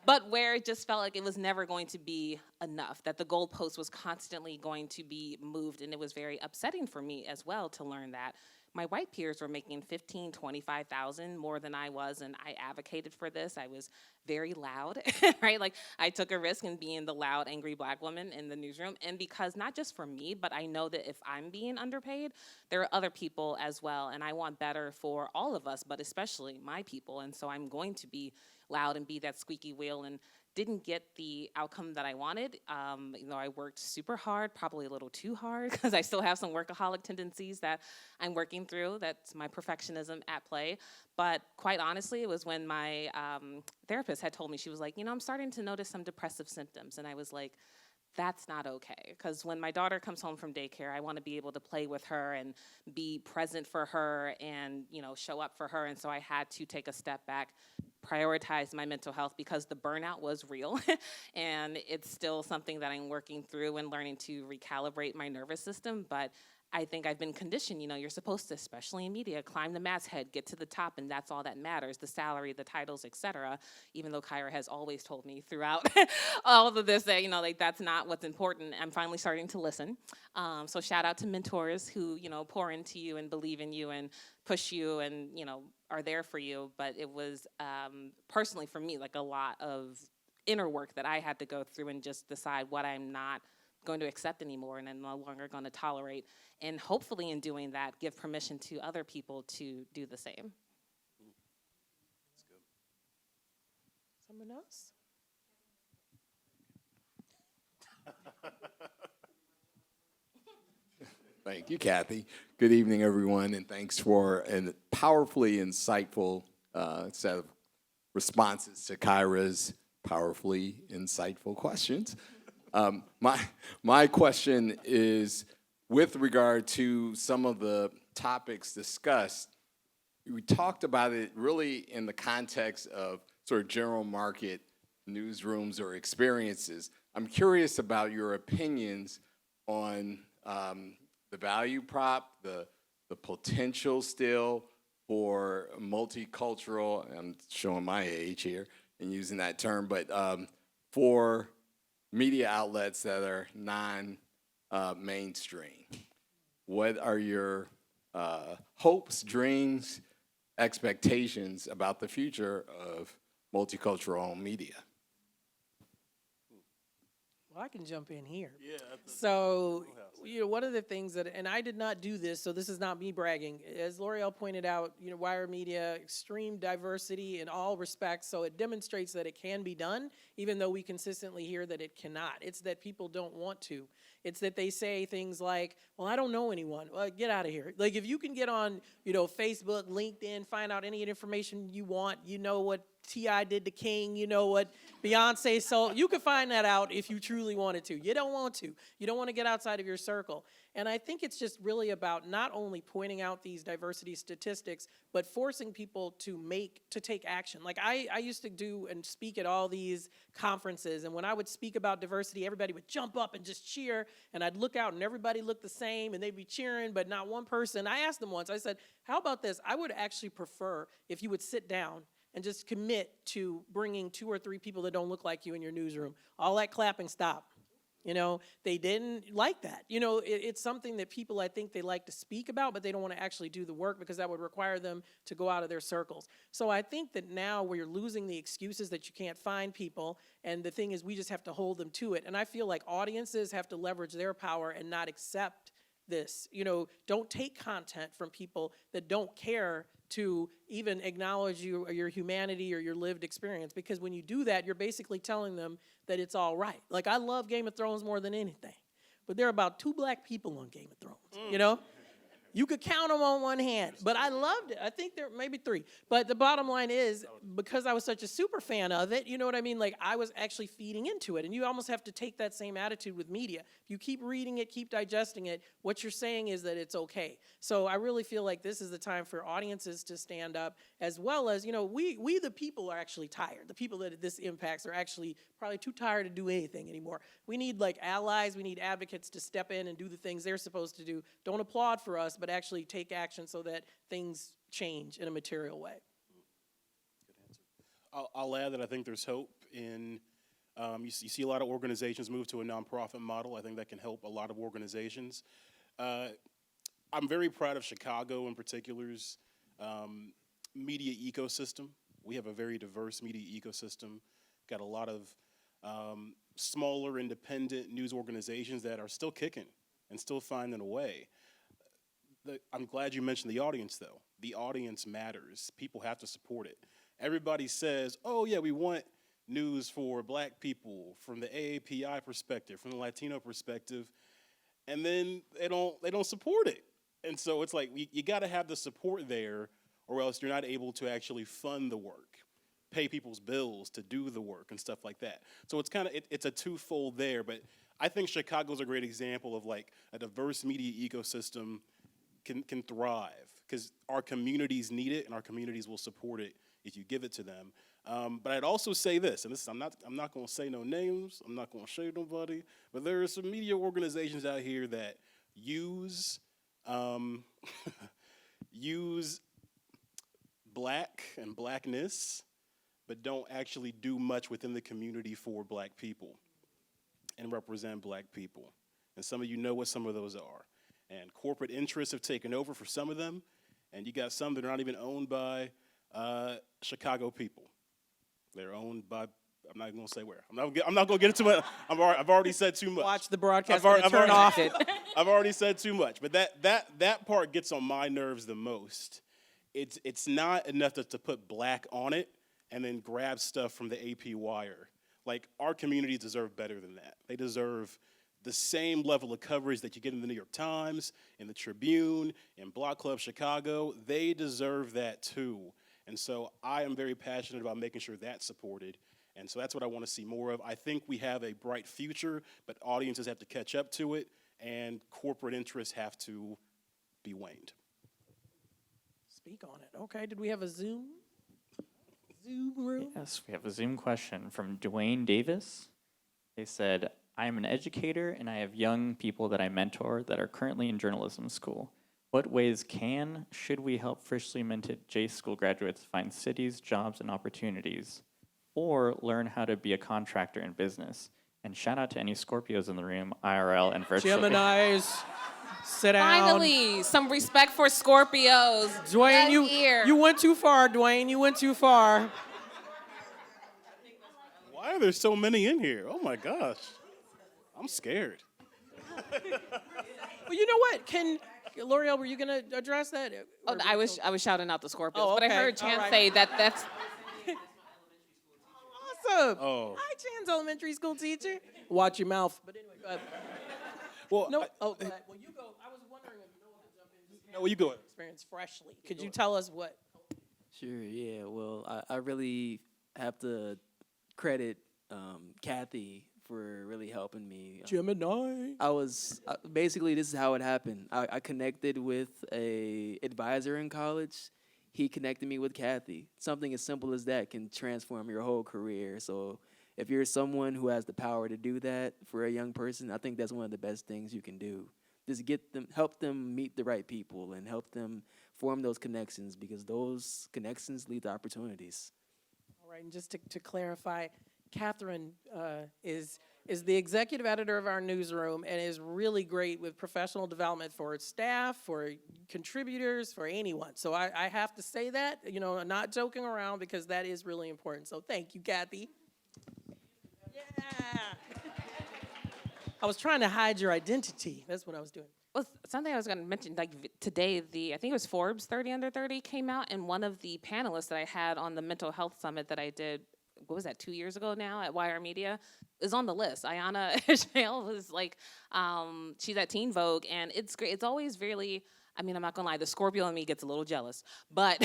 [SPEAKER 4] but where it just felt like it was never going to be enough, that the goalpost was constantly going to be moved, and it was very upsetting for me as well to learn that. My white peers were making $15,000, $25,000 more than I was, and I advocated for this. I was very loud, right? Like, I took a risk in being the loud, angry Black woman in the newsroom, and because not just for me, but I know that if I'm being underpaid, there are other people as well, and I want better for all of us, but especially my people, and so I'm going to be loud and be that squeaky wheel, and didn't get the outcome that I wanted. I worked super hard, probably a little too hard, because I still have some workaholic tendencies that I'm working through. That's my perfectionism at play. But quite honestly, it was when my therapist had told me, she was like, I'm starting to notice some depressive symptoms. And I was like, that's not okay, because when my daughter comes home from daycare, I want to be able to play with her and be present for her and, show up for her. And so I had to take a step back, prioritize my mental health, because the burnout was real. And it's still something that I'm working through and learning to recalibrate my nervous system. But I think I've been conditioned, you're supposed to, especially in media, climb the masthead, get to the top, and that's all that matters, the salary, the titles, etc. Even though Kyra has always told me throughout all of this that, that's not what's important. I'm finally starting to listen. So shout out to mentors who, pour into you and believe in you and push you and, are there for you. But it was personally for me, like a lot of inner work that I had to go through and just decide what I'm not going to accept anymore and I'm no longer going to tolerate. And hopefully in doing that, give permission to other people to do the same.
[SPEAKER 3] That's good.
[SPEAKER 2] Someone else?
[SPEAKER 1] Thank you, Kathy. Good evening, everyone, and thanks for a powerfully insightful set of responses to Kyra's powerfully insightful questions. My question is with regard to some of the topics discussed. We talked about it really in the context of sort of general market newsrooms or experiences. I'm curious about your opinions on the value prop, the potential still for multicultural, I'm showing my age here in using that term, but for media outlets that are non-mainstream. What are your hopes, dreams, expectations about the future of multicultural media?
[SPEAKER 2] Well, I can jump in here.
[SPEAKER 3] Yeah.
[SPEAKER 2] So, one of the things that, and I did not do this, so this is not me bragging. As L'Oreal pointed out, YR.Media, extreme diversity in all respects, so it demonstrates that it can be done, even though we consistently hear that it cannot. It's that people don't want to. It's that they say things like, well, I don't know anyone. Well, get out of here. Like, if you can get on, Facebook, LinkedIn, find out any information you want, what T.I. did to King, what Beyonce sold. You can find that out if you truly wanted to. You don't want to. You don't want to get outside of your circle. And I think it's just really about not only pointing out these diversity statistics, but forcing people to take action. Like I used to do and speak at all these conferences, and when I would speak about diversity, everybody would jump up and just cheer, and I'd look out and everybody looked the same, and they'd be cheering, but not one person. I asked them once, I said, how about this? I would actually prefer if you would sit down and just commit to bringing 2 or 3 people that don't look like you in your newsroom. All that clapping, stop. They didn't like that. It's something that people, I think, they like to speak about, but they don't want to actually do the work because that would require them to go out of their circles. So I think that now we're losing the excuses that you can't find people, and the thing is we just have to hold them to it. And I feel like audiences have to leverage their power and not accept this. Don't take content from people that don't care to even acknowledge you or your humanity or your lived experience, because when you do that, you're basically telling them that it's all right. Like, I love Game of Thrones more than anything, but there are about 2 black people on Game of Thrones, You could count them on one hand, but I loved it. I think there may be 3. But the bottom line is, because I was such a super fan of it, you know what I mean? Like, I was actually feeding into it. And you almost have to take that same attitude with media. If you keep reading it, keep digesting it, what you're saying is that it's okay. So I really feel like this is the time for audiences to stand up, as well as, you know, we the people are actually tired. The people that this impacts are actually probably too tired to do anything anymore. We need, like, allies. We need advocates to step in and do the things they're supposed to do. Don't applaud for us, but actually take action so that things change in a material way.
[SPEAKER 3] Good answer. I'll add that I think there's hope in, you see a lot of organizations move to a nonprofit model. I think that can help a lot of organizations. I'm very proud of Chicago in particular's media ecosystem. We have a very diverse media ecosystem. Got a lot of smaller independent news organizations that are still kicking and still finding a way. I'm glad you mentioned the audience, though. The audience matters. People have to support it. Everybody says, oh, yeah, we want news for black people from the AAPI perspective, from the Latino perspective, and then they don't support it. And so it's like you got to have the support there, or else you're not able to actually fund the work, pay people's bills to do the work and stuff like that. So it's kind of it's a twofold there. But I think Chicago's a great example of like a diverse media ecosystem can thrive because our communities need it and our communities will support it if you give it to them. But I'd also say this, and I'm not going to say no names, I'm not going to shade nobody, but there are some media organizations out here that use use black and blackness, but don't actually do much within the community for black people and represent black people. And some of you know what some of those are. And corporate interests have taken over for some of them, and you got some that are not even owned by Chicago people. They're owned by, I'm not going to say where. I'm not going to get into it. I've already said too much.
[SPEAKER 2] Watch the broadcast and turn off it.
[SPEAKER 3] I've already said too much, but that part gets on my nerves the most. It's not enough to put black on it and then grab stuff from the AP wire. Like, our communities deserve better than that. They deserve the same level of coverage that you get in the New York Times, in the Tribune, in Block Club Chicago. They deserve that too. And so I am very passionate about making sure that's supported. And so that's what I want to see more of. I think we have a bright future, but audiences have to catch up to it, and corporate interests have to be waned.
[SPEAKER 2] Speak on it. Okay, did we have a Zoom room?
[SPEAKER 7] Yes, we have a Zoom question from Dwayne Davis. They said, I am an educator and I have young people that I mentor that are currently in journalism school. What ways should we help freshly minted J school graduates find cities, jobs, and opportunities, or learn how to be a contractor in business? And shout out to any Scorpios in the room, IRL and virtual.
[SPEAKER 2] Geminis, sit down.
[SPEAKER 4] Finally, some respect for Scorpios.
[SPEAKER 2] Dwayne, you went too far, Dwayne. You went too far.
[SPEAKER 3] Why are there so many in here? Oh my gosh. I'm scared.
[SPEAKER 2] Well, you know what? L'Oreal, were you going to address that?
[SPEAKER 4] Oh, I was shouting out the Scorpios, but I
[SPEAKER 2] okay.
[SPEAKER 4] heard Chance
[SPEAKER 2] All right.
[SPEAKER 4] say that's.
[SPEAKER 2] Awesome.
[SPEAKER 3] Oh.
[SPEAKER 2] Hi, Chan's elementary school teacher. Watch your mouth. But anyway, go ahead.
[SPEAKER 3] Well,
[SPEAKER 2] No. Go ahead. Well, you go. I was wondering if Noah could jump in.
[SPEAKER 3] No, you go ahead.
[SPEAKER 2] Experience freshly. Could you tell us what?
[SPEAKER 5] Sure, yeah. Well, I really have to credit Kathy for really helping me.
[SPEAKER 2] Gemini.
[SPEAKER 5] I was basically, this is how it happened. I connected with a advisor in college. He connected me with Kathy. Something as simple as that can transform your whole career. So if you're someone who has the power to do that for a young person, I think that's one of the best things you can do. Just help them meet the right people and help them form those connections, because those connections lead to opportunities.
[SPEAKER 2] All right, and just to clarify, Catherine is the executive editor of our newsroom and is really great with professional development for its staff, for contributors, for anyone. So I have to say that, I'm not joking around, because that is really important. So thank you, Kathy. Yeah. I was trying to hide your identity. That's what I was doing.
[SPEAKER 4] Well, something I was going to mention, like today, I think it was Forbes 30 Under 30 came out, and one of the panelists that I had on the mental health summit that I did, what was that, 2 years ago now at YR.Media, is on the list. Ayana Ishmael was like, she's at Teen Vogue, and it's great. It's always really, I mean, I'm not gonna lie, the Scorpio in me gets a little jealous, but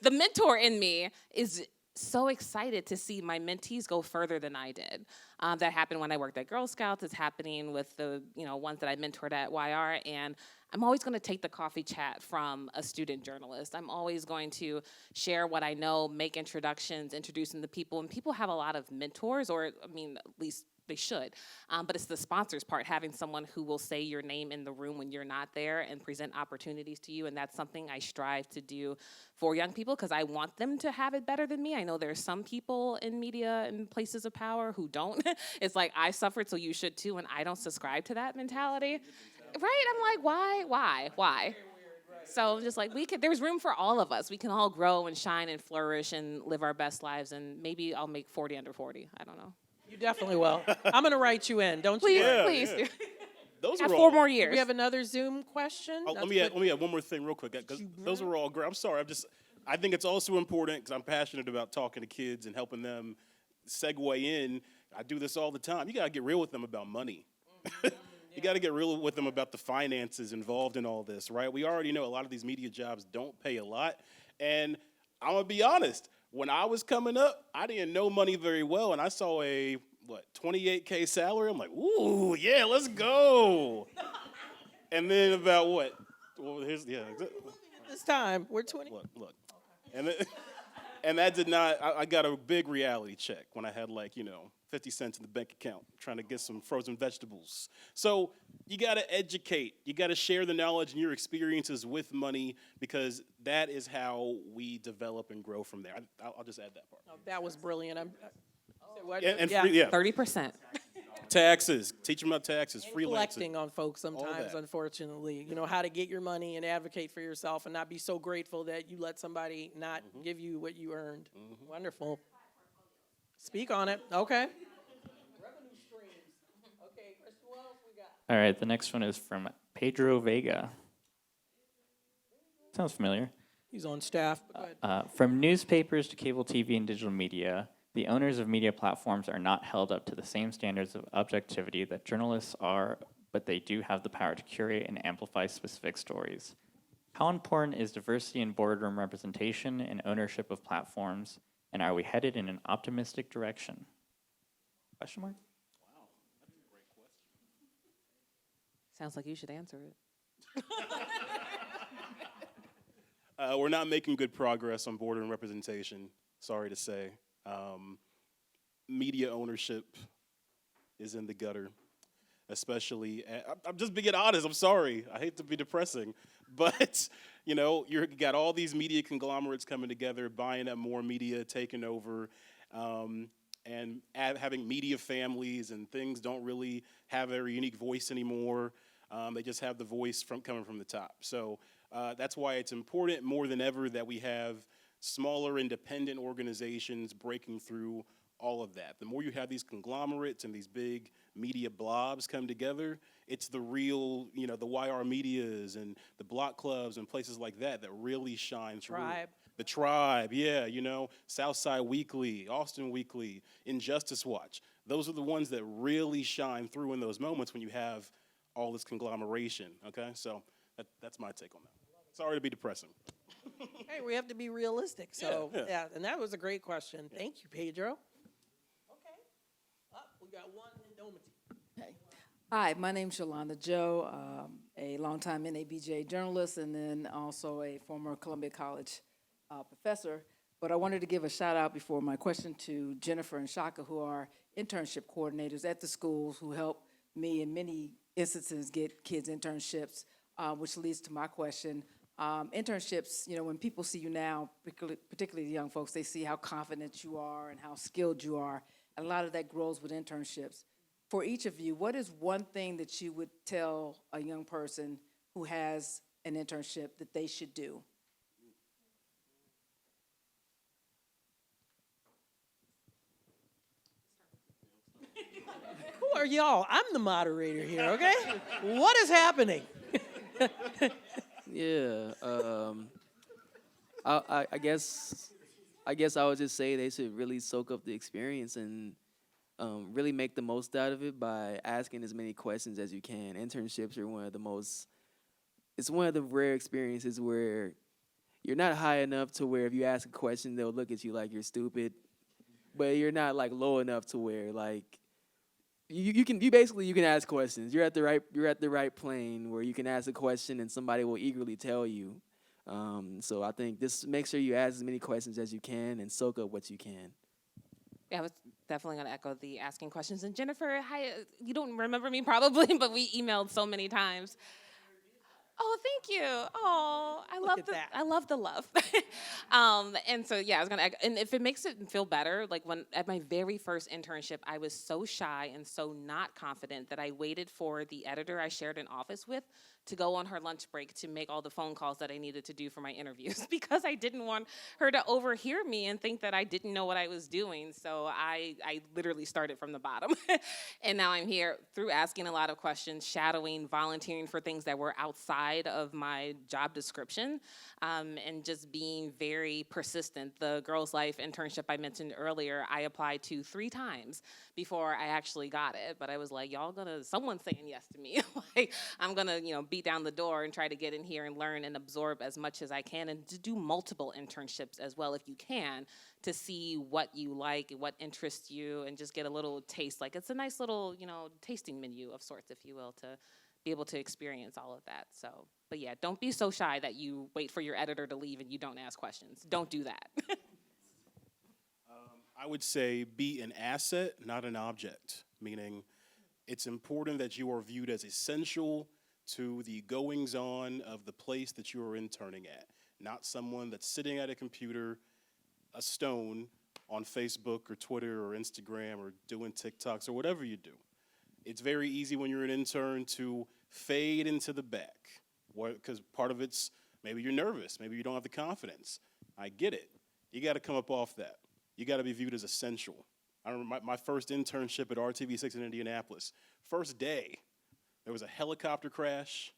[SPEAKER 4] the mentor in me is so excited to see my mentees go further than I did. That happened when I worked at Girl Scouts. It's happening with the ones that I mentored at YR, and I'm always going to take the coffee chat from a student journalist. I'm always going to share what I know, make introductions, introduce them to people, and people have a lot of mentors, or I mean, at least they should. But it's the sponsors part, having someone who will say your name in the room when you're not there and present opportunities to you. And that's something I strive to do for young people because I want them to have it better than me. I know there's some people in media and places of power who don't. It's like, I suffered, so you should too. And I don't subscribe to that mentality. Right? I'm like, why? So just like there's room for all of us. We can all grow and shine and flourish and live our best lives. And maybe I'll make 40 under 40. I don't know.
[SPEAKER 2] You definitely will. I'm going to write you in. Don't you?
[SPEAKER 4] Please.
[SPEAKER 3] Yeah. Those
[SPEAKER 4] Have
[SPEAKER 3] are
[SPEAKER 4] 4
[SPEAKER 3] all,
[SPEAKER 4] more
[SPEAKER 2] Do
[SPEAKER 4] years.
[SPEAKER 2] we have another Zoom question?
[SPEAKER 3] let me add one more thing real quick, because those are all great. I'm sorry. I think it's also important because I'm passionate about talking to kids and helping them segue in. I do this all the time. You got to get real with them about money. You got to get real with them about the finances involved in all this, right? We already know a lot of these media jobs don't pay a lot. And I'm going to be honest. When I was coming up, I didn't know money very well, and I saw a, $28K salary. I'm like, ooh, yeah, let's go. And then about what? Well,
[SPEAKER 2] This time, we're 20.
[SPEAKER 3] look. And that did not, I got a big reality check when I had 50 cents in the bank account trying to get some frozen vegetables. So you got to educate. You got to share the knowledge and your experiences with money because that is how we develop and grow from there. I'll just add that part.
[SPEAKER 2] Oh, that was brilliant.
[SPEAKER 3] And
[SPEAKER 2] yeah.
[SPEAKER 3] free,
[SPEAKER 4] 30%.
[SPEAKER 3] taxes. Teach them about taxes. Freelancing.
[SPEAKER 2] Collecting on folks sometimes,
[SPEAKER 3] that.
[SPEAKER 2] unfortunately. You know, how to get your money and advocate for yourself and not be so grateful that you let somebody not give you what you earned. Wonderful. Speak on it. Okay. Revenue streams. Okay, Chris, who else we got?
[SPEAKER 7] All right, the next one is from Pedro Vega. Sounds familiar.
[SPEAKER 2] He's on staff. But go ahead.
[SPEAKER 7] From newspapers to cable TV and digital media, the owners of media platforms are not held up to the same standards of objectivity that journalists are, but they do have the power to curate and amplify specific stories. How important is diversity in boardroom representation and ownership of platforms, and are we headed in an optimistic direction? Question mark?
[SPEAKER 4] Sounds like you should answer it.
[SPEAKER 3] We're not making good progress on boardroom representation, sorry to say. Media ownership is in the gutter, especially, I'm just being honest, I'm sorry, I hate to be depressing, but you got all these media conglomerates coming together, buying up more media, taking over, and having media families, and things don't really have a unique voice anymore. They just have the voice coming from the top. So that's why it's important more than ever that we have smaller independent organizations breaking through all of that. The more you have these conglomerates and these big media blobs come together, it's the real, the YR medias and the block clubs and places like that really shine through.
[SPEAKER 2] Tribe.
[SPEAKER 3] The Tribe, yeah, Southside Weekly, Austin Weekly, Injustice Watch. Those are the ones that really shine through in those moments when you have all this conglomeration, okay? So that's my take on that. Sorry to be depressing.
[SPEAKER 2] Hey, we have to be realistic. So,
[SPEAKER 3] Yeah.
[SPEAKER 2] and that was a great question. Thank you, Pedro. Okay. We got one in Dometi.
[SPEAKER 8] Hi, my name's Shalonda Joe, a longtime NABJ journalist and then also a former Columbia College professor. But I wanted to give a shout out before my question to Jennifer and Shaka, who are internship coordinators at the schools who help me in many instances get kids internships, which leads to my question. Internships, when people see you now, particularly the young folks, they see how confident you are and how skilled you are. And a lot of that grows with internships. For each of you, what is one thing that you would tell a young person who has an internship that they should do?
[SPEAKER 2] Who are y'all? I'm the moderator here, okay? What is happening?
[SPEAKER 5] Yeah, I guess I would just say they should really soak up the experience and really make the most out of it by asking as many questions as you can. Internships are one of the most it's one of the rare experiences where you're not high enough to where if you ask a question, they'll look at you like you're stupid, but you're not like low enough to where like you can ask questions. You're at the right plane where you can ask a question and somebody will eagerly tell you. So I think just make sure you ask as many questions as you can and soak up what you can.
[SPEAKER 4] Yeah, I was definitely going to echo the asking questions. And Jennifer, hi, you don't remember me probably, but we emailed so many times. Oh, thank you. Oh, I love the love. And so yeah, I was gonna. And if it makes it feel better, like when at my very first internship, I was so shy and so not confident that I waited for the editor I shared an office with to go on her lunch break to make all the phone calls that I needed to do for my interviews because I didn't want her to overhear me and think that I didn't know what I was doing. So I literally started from the bottom. And now I'm here through asking a lot of questions, shadowing, volunteering for things that were outside of my job description, and just being very persistent. The Girls Life internship I mentioned earlier, I applied to 3 times before I actually got it. But I was like, someone's saying yes to me. Like, I'm gonna, beat down the door and try to get in here and learn and absorb as much as I can, and to do multiple internships as well if you can, to see what you like, what interests you, and just get a little taste. Like, it's a nice little, tasting menu of sorts, if you will, to be able to experience all of that. So, but yeah, don't be so shy that you wait for your editor to leave and you don't ask questions. Don't do that.
[SPEAKER 3] I would say be an asset, not an object, meaning it's important that you are viewed as essential to the goings-on of the place that you are interning at, not someone that's sitting at a computer, a stone, on Facebook or Twitter or Instagram or doing TikToks or whatever you do. It's very easy when you're an intern to fade into the back, because part of it's maybe you're nervous, maybe you don't have the confidence. I get it. You got to come up off that. You got to be viewed as essential. I remember my first internship at RTV6 in Indianapolis. First day, there was a helicopter crash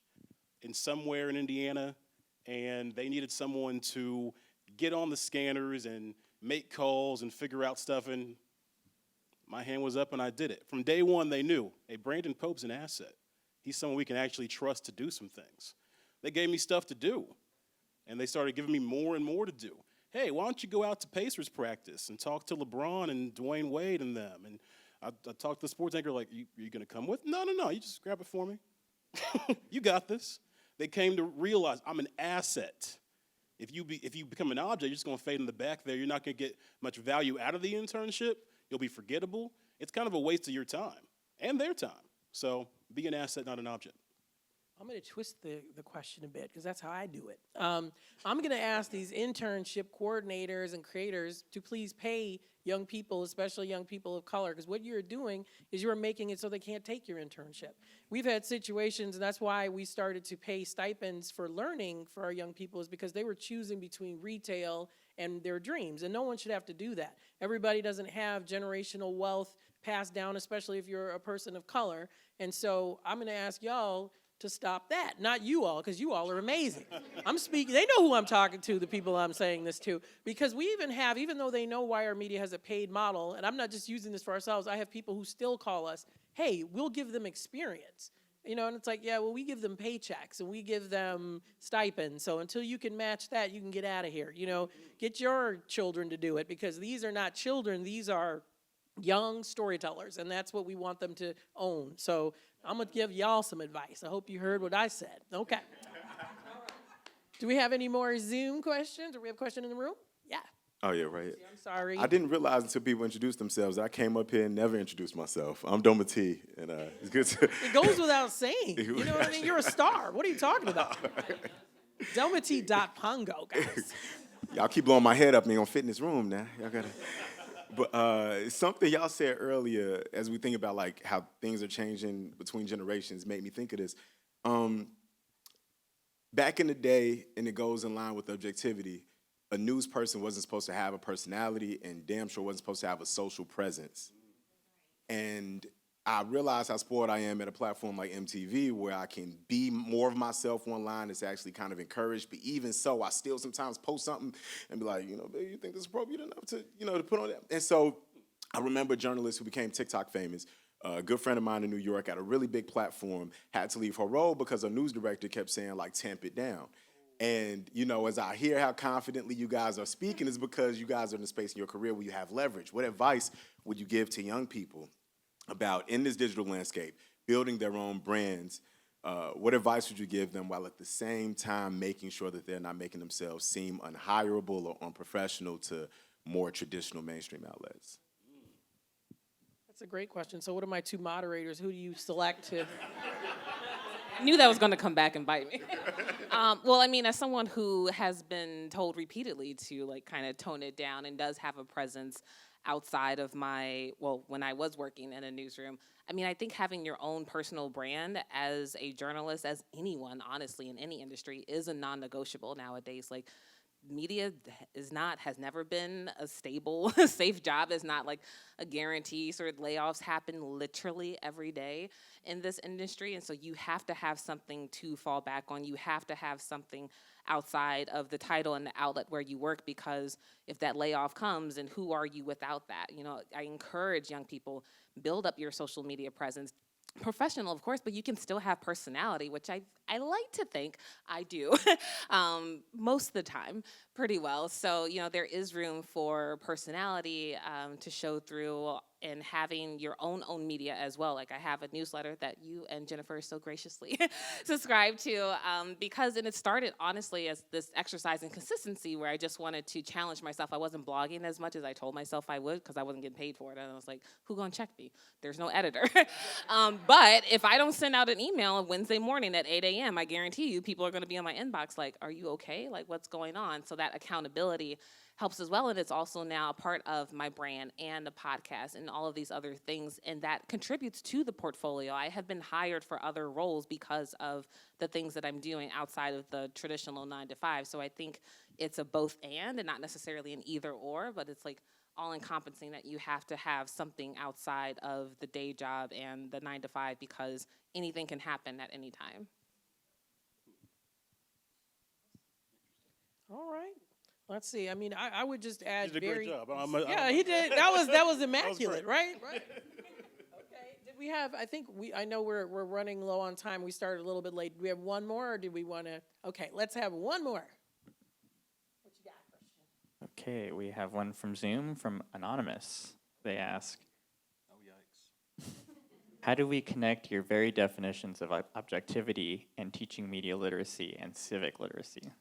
[SPEAKER 3] somewhere in Indiana, and they needed someone to get on the scanners and make calls and figure out stuff, and my hand was up and I did it. From day one, they knew, hey, Brandon Pope's an asset. He's someone we can actually trust to do some things. They gave me stuff to do, and they started giving me more and more to do. Hey, why don't you go out to Pacers practice and talk to LeBron and Dwayne Wade and them? And I talked to the sports anchor, like, you going to come with? No, you just grab it for me. You got this. They came to realize I'm an asset. If you become an object, you're just going to fade in the back there. You're not going to get much value out of the internship. You'll be forgettable. It's kind of a waste of your time and their time. So be an asset, not an object.
[SPEAKER 2] I'm going to twist the question a bit because that's how I do it. I'm going to ask these internship coordinators and creators to please pay young people, especially young people of color, because what you're doing is you're making it so they can't take your internship. We've had situations, and that's why we started to pay stipends for learning for our young people, is because they were choosing between retail and their dreams, and no one should have to do that. Everybody doesn't have generational wealth passed down, especially if you're a person of color, and so I'm going to ask y'all to stop that. Not you all, because you all are amazing. I'm speaking, they know who I'm talking to, the people I'm saying this to, because we even though they know YR.Media has a paid model, and I'm not just using this for ourselves, I have people who still call us, hey, we'll give them experience. And it's like, yeah, well, we give them paychecks and we give them stipends. So until you can match that, you can get out of here. Get your children to do it, because these are not children, these are young storytellers, and that's what we want them to own. So I'm going to give y'all some advice. I hope you heard what I said. Okay. Do we have any more Zoom questions? Or we have a question in the room? Yeah.
[SPEAKER 1] Oh, yeah, right.
[SPEAKER 2] I'm sorry.
[SPEAKER 1] I didn't realize until people introduced themselves. I came up here and never introduced myself. I'm Dometi, and it's good to...
[SPEAKER 2] It goes without saying. You know what I mean? You're a star. What are you talking about? Dometi.Pongo, guys.
[SPEAKER 1] Y'all keep blowing my head up and on Fitness Room now. Y'all gotta... But something y'all said earlier, as we think about like how things are changing between generations, made me think of this. Back in the day, and it goes in line with objectivity, a news person wasn't supposed to have a personality, and damn sure wasn't supposed to have a social presence. And I realize how spoiled I am at a platform like MTV, where I can be more of myself online. It's actually kind of encouraged. But even so, I still sometimes post something and be like, babe, you think this is appropriate enough to, to put on that? And so I remember journalists who became TikTok famous A good friend of mine in New York at a really big platform had to leave her role because a news director kept saying, like, tamp it down. And, you know, as I hear how confidently you guys are speaking, is because you guys are in a space in your career where you have leverage. What advice would you give to young people about, in this digital landscape, building their own brands? What advice would you give them while at the same time making sure that they're not making themselves seem unhirable or unprofessional to more traditional mainstream outlets?
[SPEAKER 2] That's a great question. So what are my two moderators? Who do you select to?
[SPEAKER 4] Knew that was going to come back and bite me. Well, I mean, as someone who has been told repeatedly to like kind of tone it down and does have a presence outside of when I was working in a newsroom, I mean, I think having your own personal brand as a journalist, as anyone, honestly, in any industry, is a non-negotiable nowadays. Like, media has never been a stable, safe job. It's not like a guarantee. Sort of layoffs happen literally every day in this industry. And so you have to have something to fall back on. You have to have something outside of the title and the outlet where you work, because if that layoff comes, and who are you without that? You know, I encourage young people, build up your social media presence. Professional, of course, but you can still have personality, which I like to think I do most of the time pretty well. So, you know, there is room for personality to show through, and having your own media as well. Like, I have a newsletter that you and Jennifer so graciously subscribe to, because it started honestly as this exercise in consistency where I just wanted to challenge myself. I wasn't blogging as much as I told myself I would because I wasn't getting paid for it. And I was like, who gonna check me? There's no editor. But if I don't send out an email on Wednesday morning at 8 a.m., I guarantee you people are gonna be in my inbox like, are you okay? Like, what's going on? So that accountability helps as well, and it's also now a part of my brand and the podcast and all of these other things, and that contributes to the portfolio. I have been hired for other roles because of the things that I'm doing outside of the traditional 9 to 5. So I think it's a both and not necessarily an either or, but it's like all encompassing that you have to have something outside of the day job and the 9 to 5, because anything can happen at any time.
[SPEAKER 2] All right. Let's see. I mean, I would just add
[SPEAKER 3] You did a great job.
[SPEAKER 2] Yeah, he did. That was immaculate, right? Right. Okay. Did we have? I know we're running low on time. We started a little bit late. Do we have one more, or did we want to? Okay, let's have one more. What you got, Christian?
[SPEAKER 7] Okay, we have one from Zoom from Anonymous. They ask,
[SPEAKER 3] Oh, yikes.
[SPEAKER 7] how do we connect your very definitions of objectivity and teaching media literacy and civic literacy?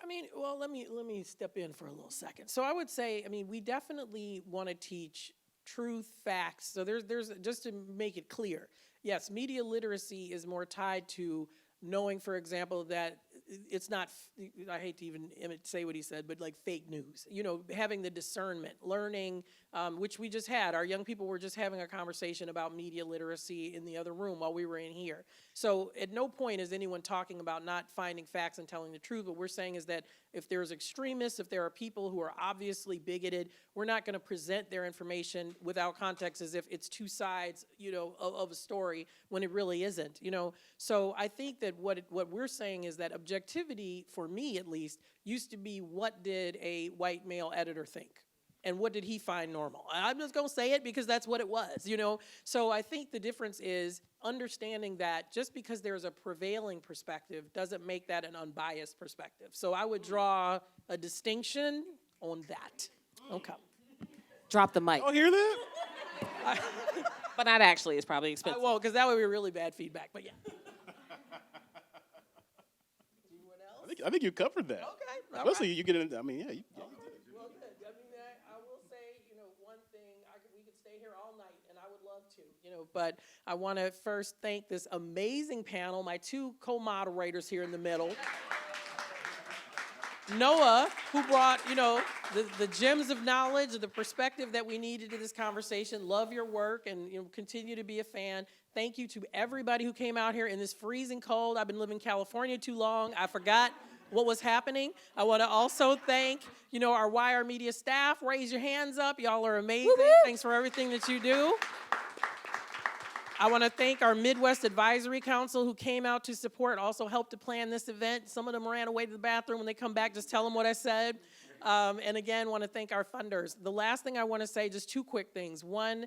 [SPEAKER 2] I mean, well, let me step in for a little second. So I would say, I mean, we definitely want to teach truth, facts. So there's just to make it clear. Yes, media literacy is more tied to knowing, for example, that it's not, I hate to even say what he said, but like fake news, you know, having the discernment, learning, which we just had. Our young people were just having a conversation about media literacy in the other room while we were in here. So at no point is anyone talking about not finding facts and telling the truth. What we're saying is that if there's extremists, if there are people who are obviously bigoted, we're not going to present their information without context as if it's two sides, you know, of a story when it really isn't, you know. So I think that what we're saying is that objectivity, for me at least, used to be what did a white male editor think? And what did he find normal? I'm just going to say it because that's what it was, you know? So I think the difference is understanding that just because there's a prevailing perspective doesn't make that an unbiased perspective. So I would draw a distinction on that. Okay.
[SPEAKER 4] Drop the mic.
[SPEAKER 3] Oh, hear that?
[SPEAKER 4] But not actually. It's probably expensive.
[SPEAKER 2] I won't, because that would be really bad feedback, but yeah.
[SPEAKER 3] I think you covered that.
[SPEAKER 2] Okay.
[SPEAKER 3] Especially you get in, I mean, yeah.
[SPEAKER 2] Well, good. I mean, I will say, you know, one thing, we could stay here all night, and I would love to, you know, but I want to first thank this amazing panel, my two co-moderators here in the middle. Noah, who brought, you know, the gems of knowledge, the perspective that we needed to this conversation. Love your work and, you know, continue to be a fan. Thank you to everybody who came out here in this freezing cold. I've been living in California too long. I forgot what was happening. I want to also thank, you know, our YR.Media staff. Raise your hands up. Y'all are amazing.
[SPEAKER 4] Woo-hoo.
[SPEAKER 2] Thanks for everything that you do. I want to thank our Midwest Advisory Council who came out to support, also helped to plan this event. Some of them ran away to the bathroom. When they come back, just tell them what I said. And again, want to thank our funders. The last thing I want to say, just two quick things. One,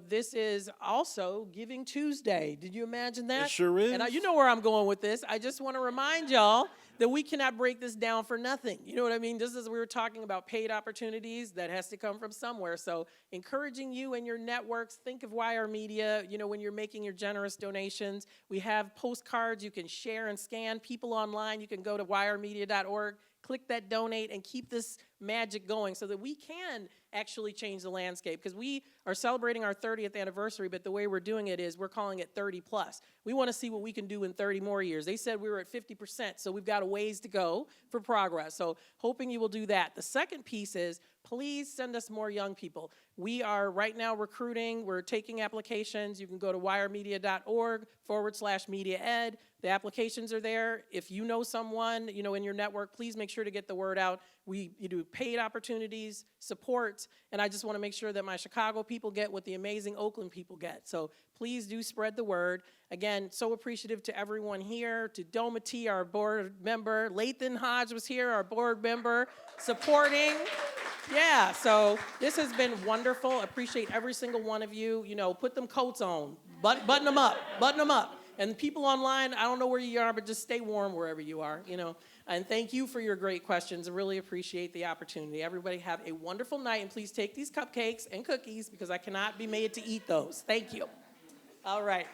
[SPEAKER 2] this is also Giving Tuesday. Did you imagine that?
[SPEAKER 3] It sure is.
[SPEAKER 2] And you know where I'm going with this. I just want to remind y'all that we cannot break this down for nothing. You know what I mean? Just as we were talking about paid opportunities, that has to come from somewhere. So encouraging you and your networks, think of YR Media, when you're making your generous donations. We have postcards you can share and scan. People online, you can go to YR.Media.org, click that donate, and keep this magic going so that we can actually change the landscape, because we are celebrating our 30th anniversary, but the way we're doing it is we're calling it 30 plus. We want to see what we can do in 30 more years. They said we were at 50%, so we've got a ways to go for progress. So hoping you will do that. The second piece is please send us more young people. We are right now recruiting. We're taking applications. You can go to YRmedia.org/mediaed. The applications are there. If you know someone, in your network, please make sure to get the word out. We do paid opportunities, supports, and I just want to make sure that my Chicago people get what the amazing Oakland people get. So please do spread the word. Again, so appreciative to everyone here, to Dometi, our board member. Lathan Hodge was here, our board member, supporting. Yeah, so this has been wonderful. Appreciate every single one of you. Put them coats on, button them up, button them up. And people online, I don't know where you are, but just stay warm wherever you are, And thank you for your great questions. I really appreciate the opportunity. Everybody have a wonderful night, and please take these cupcakes and cookies because I cannot be made to eat those. Thank you. All right.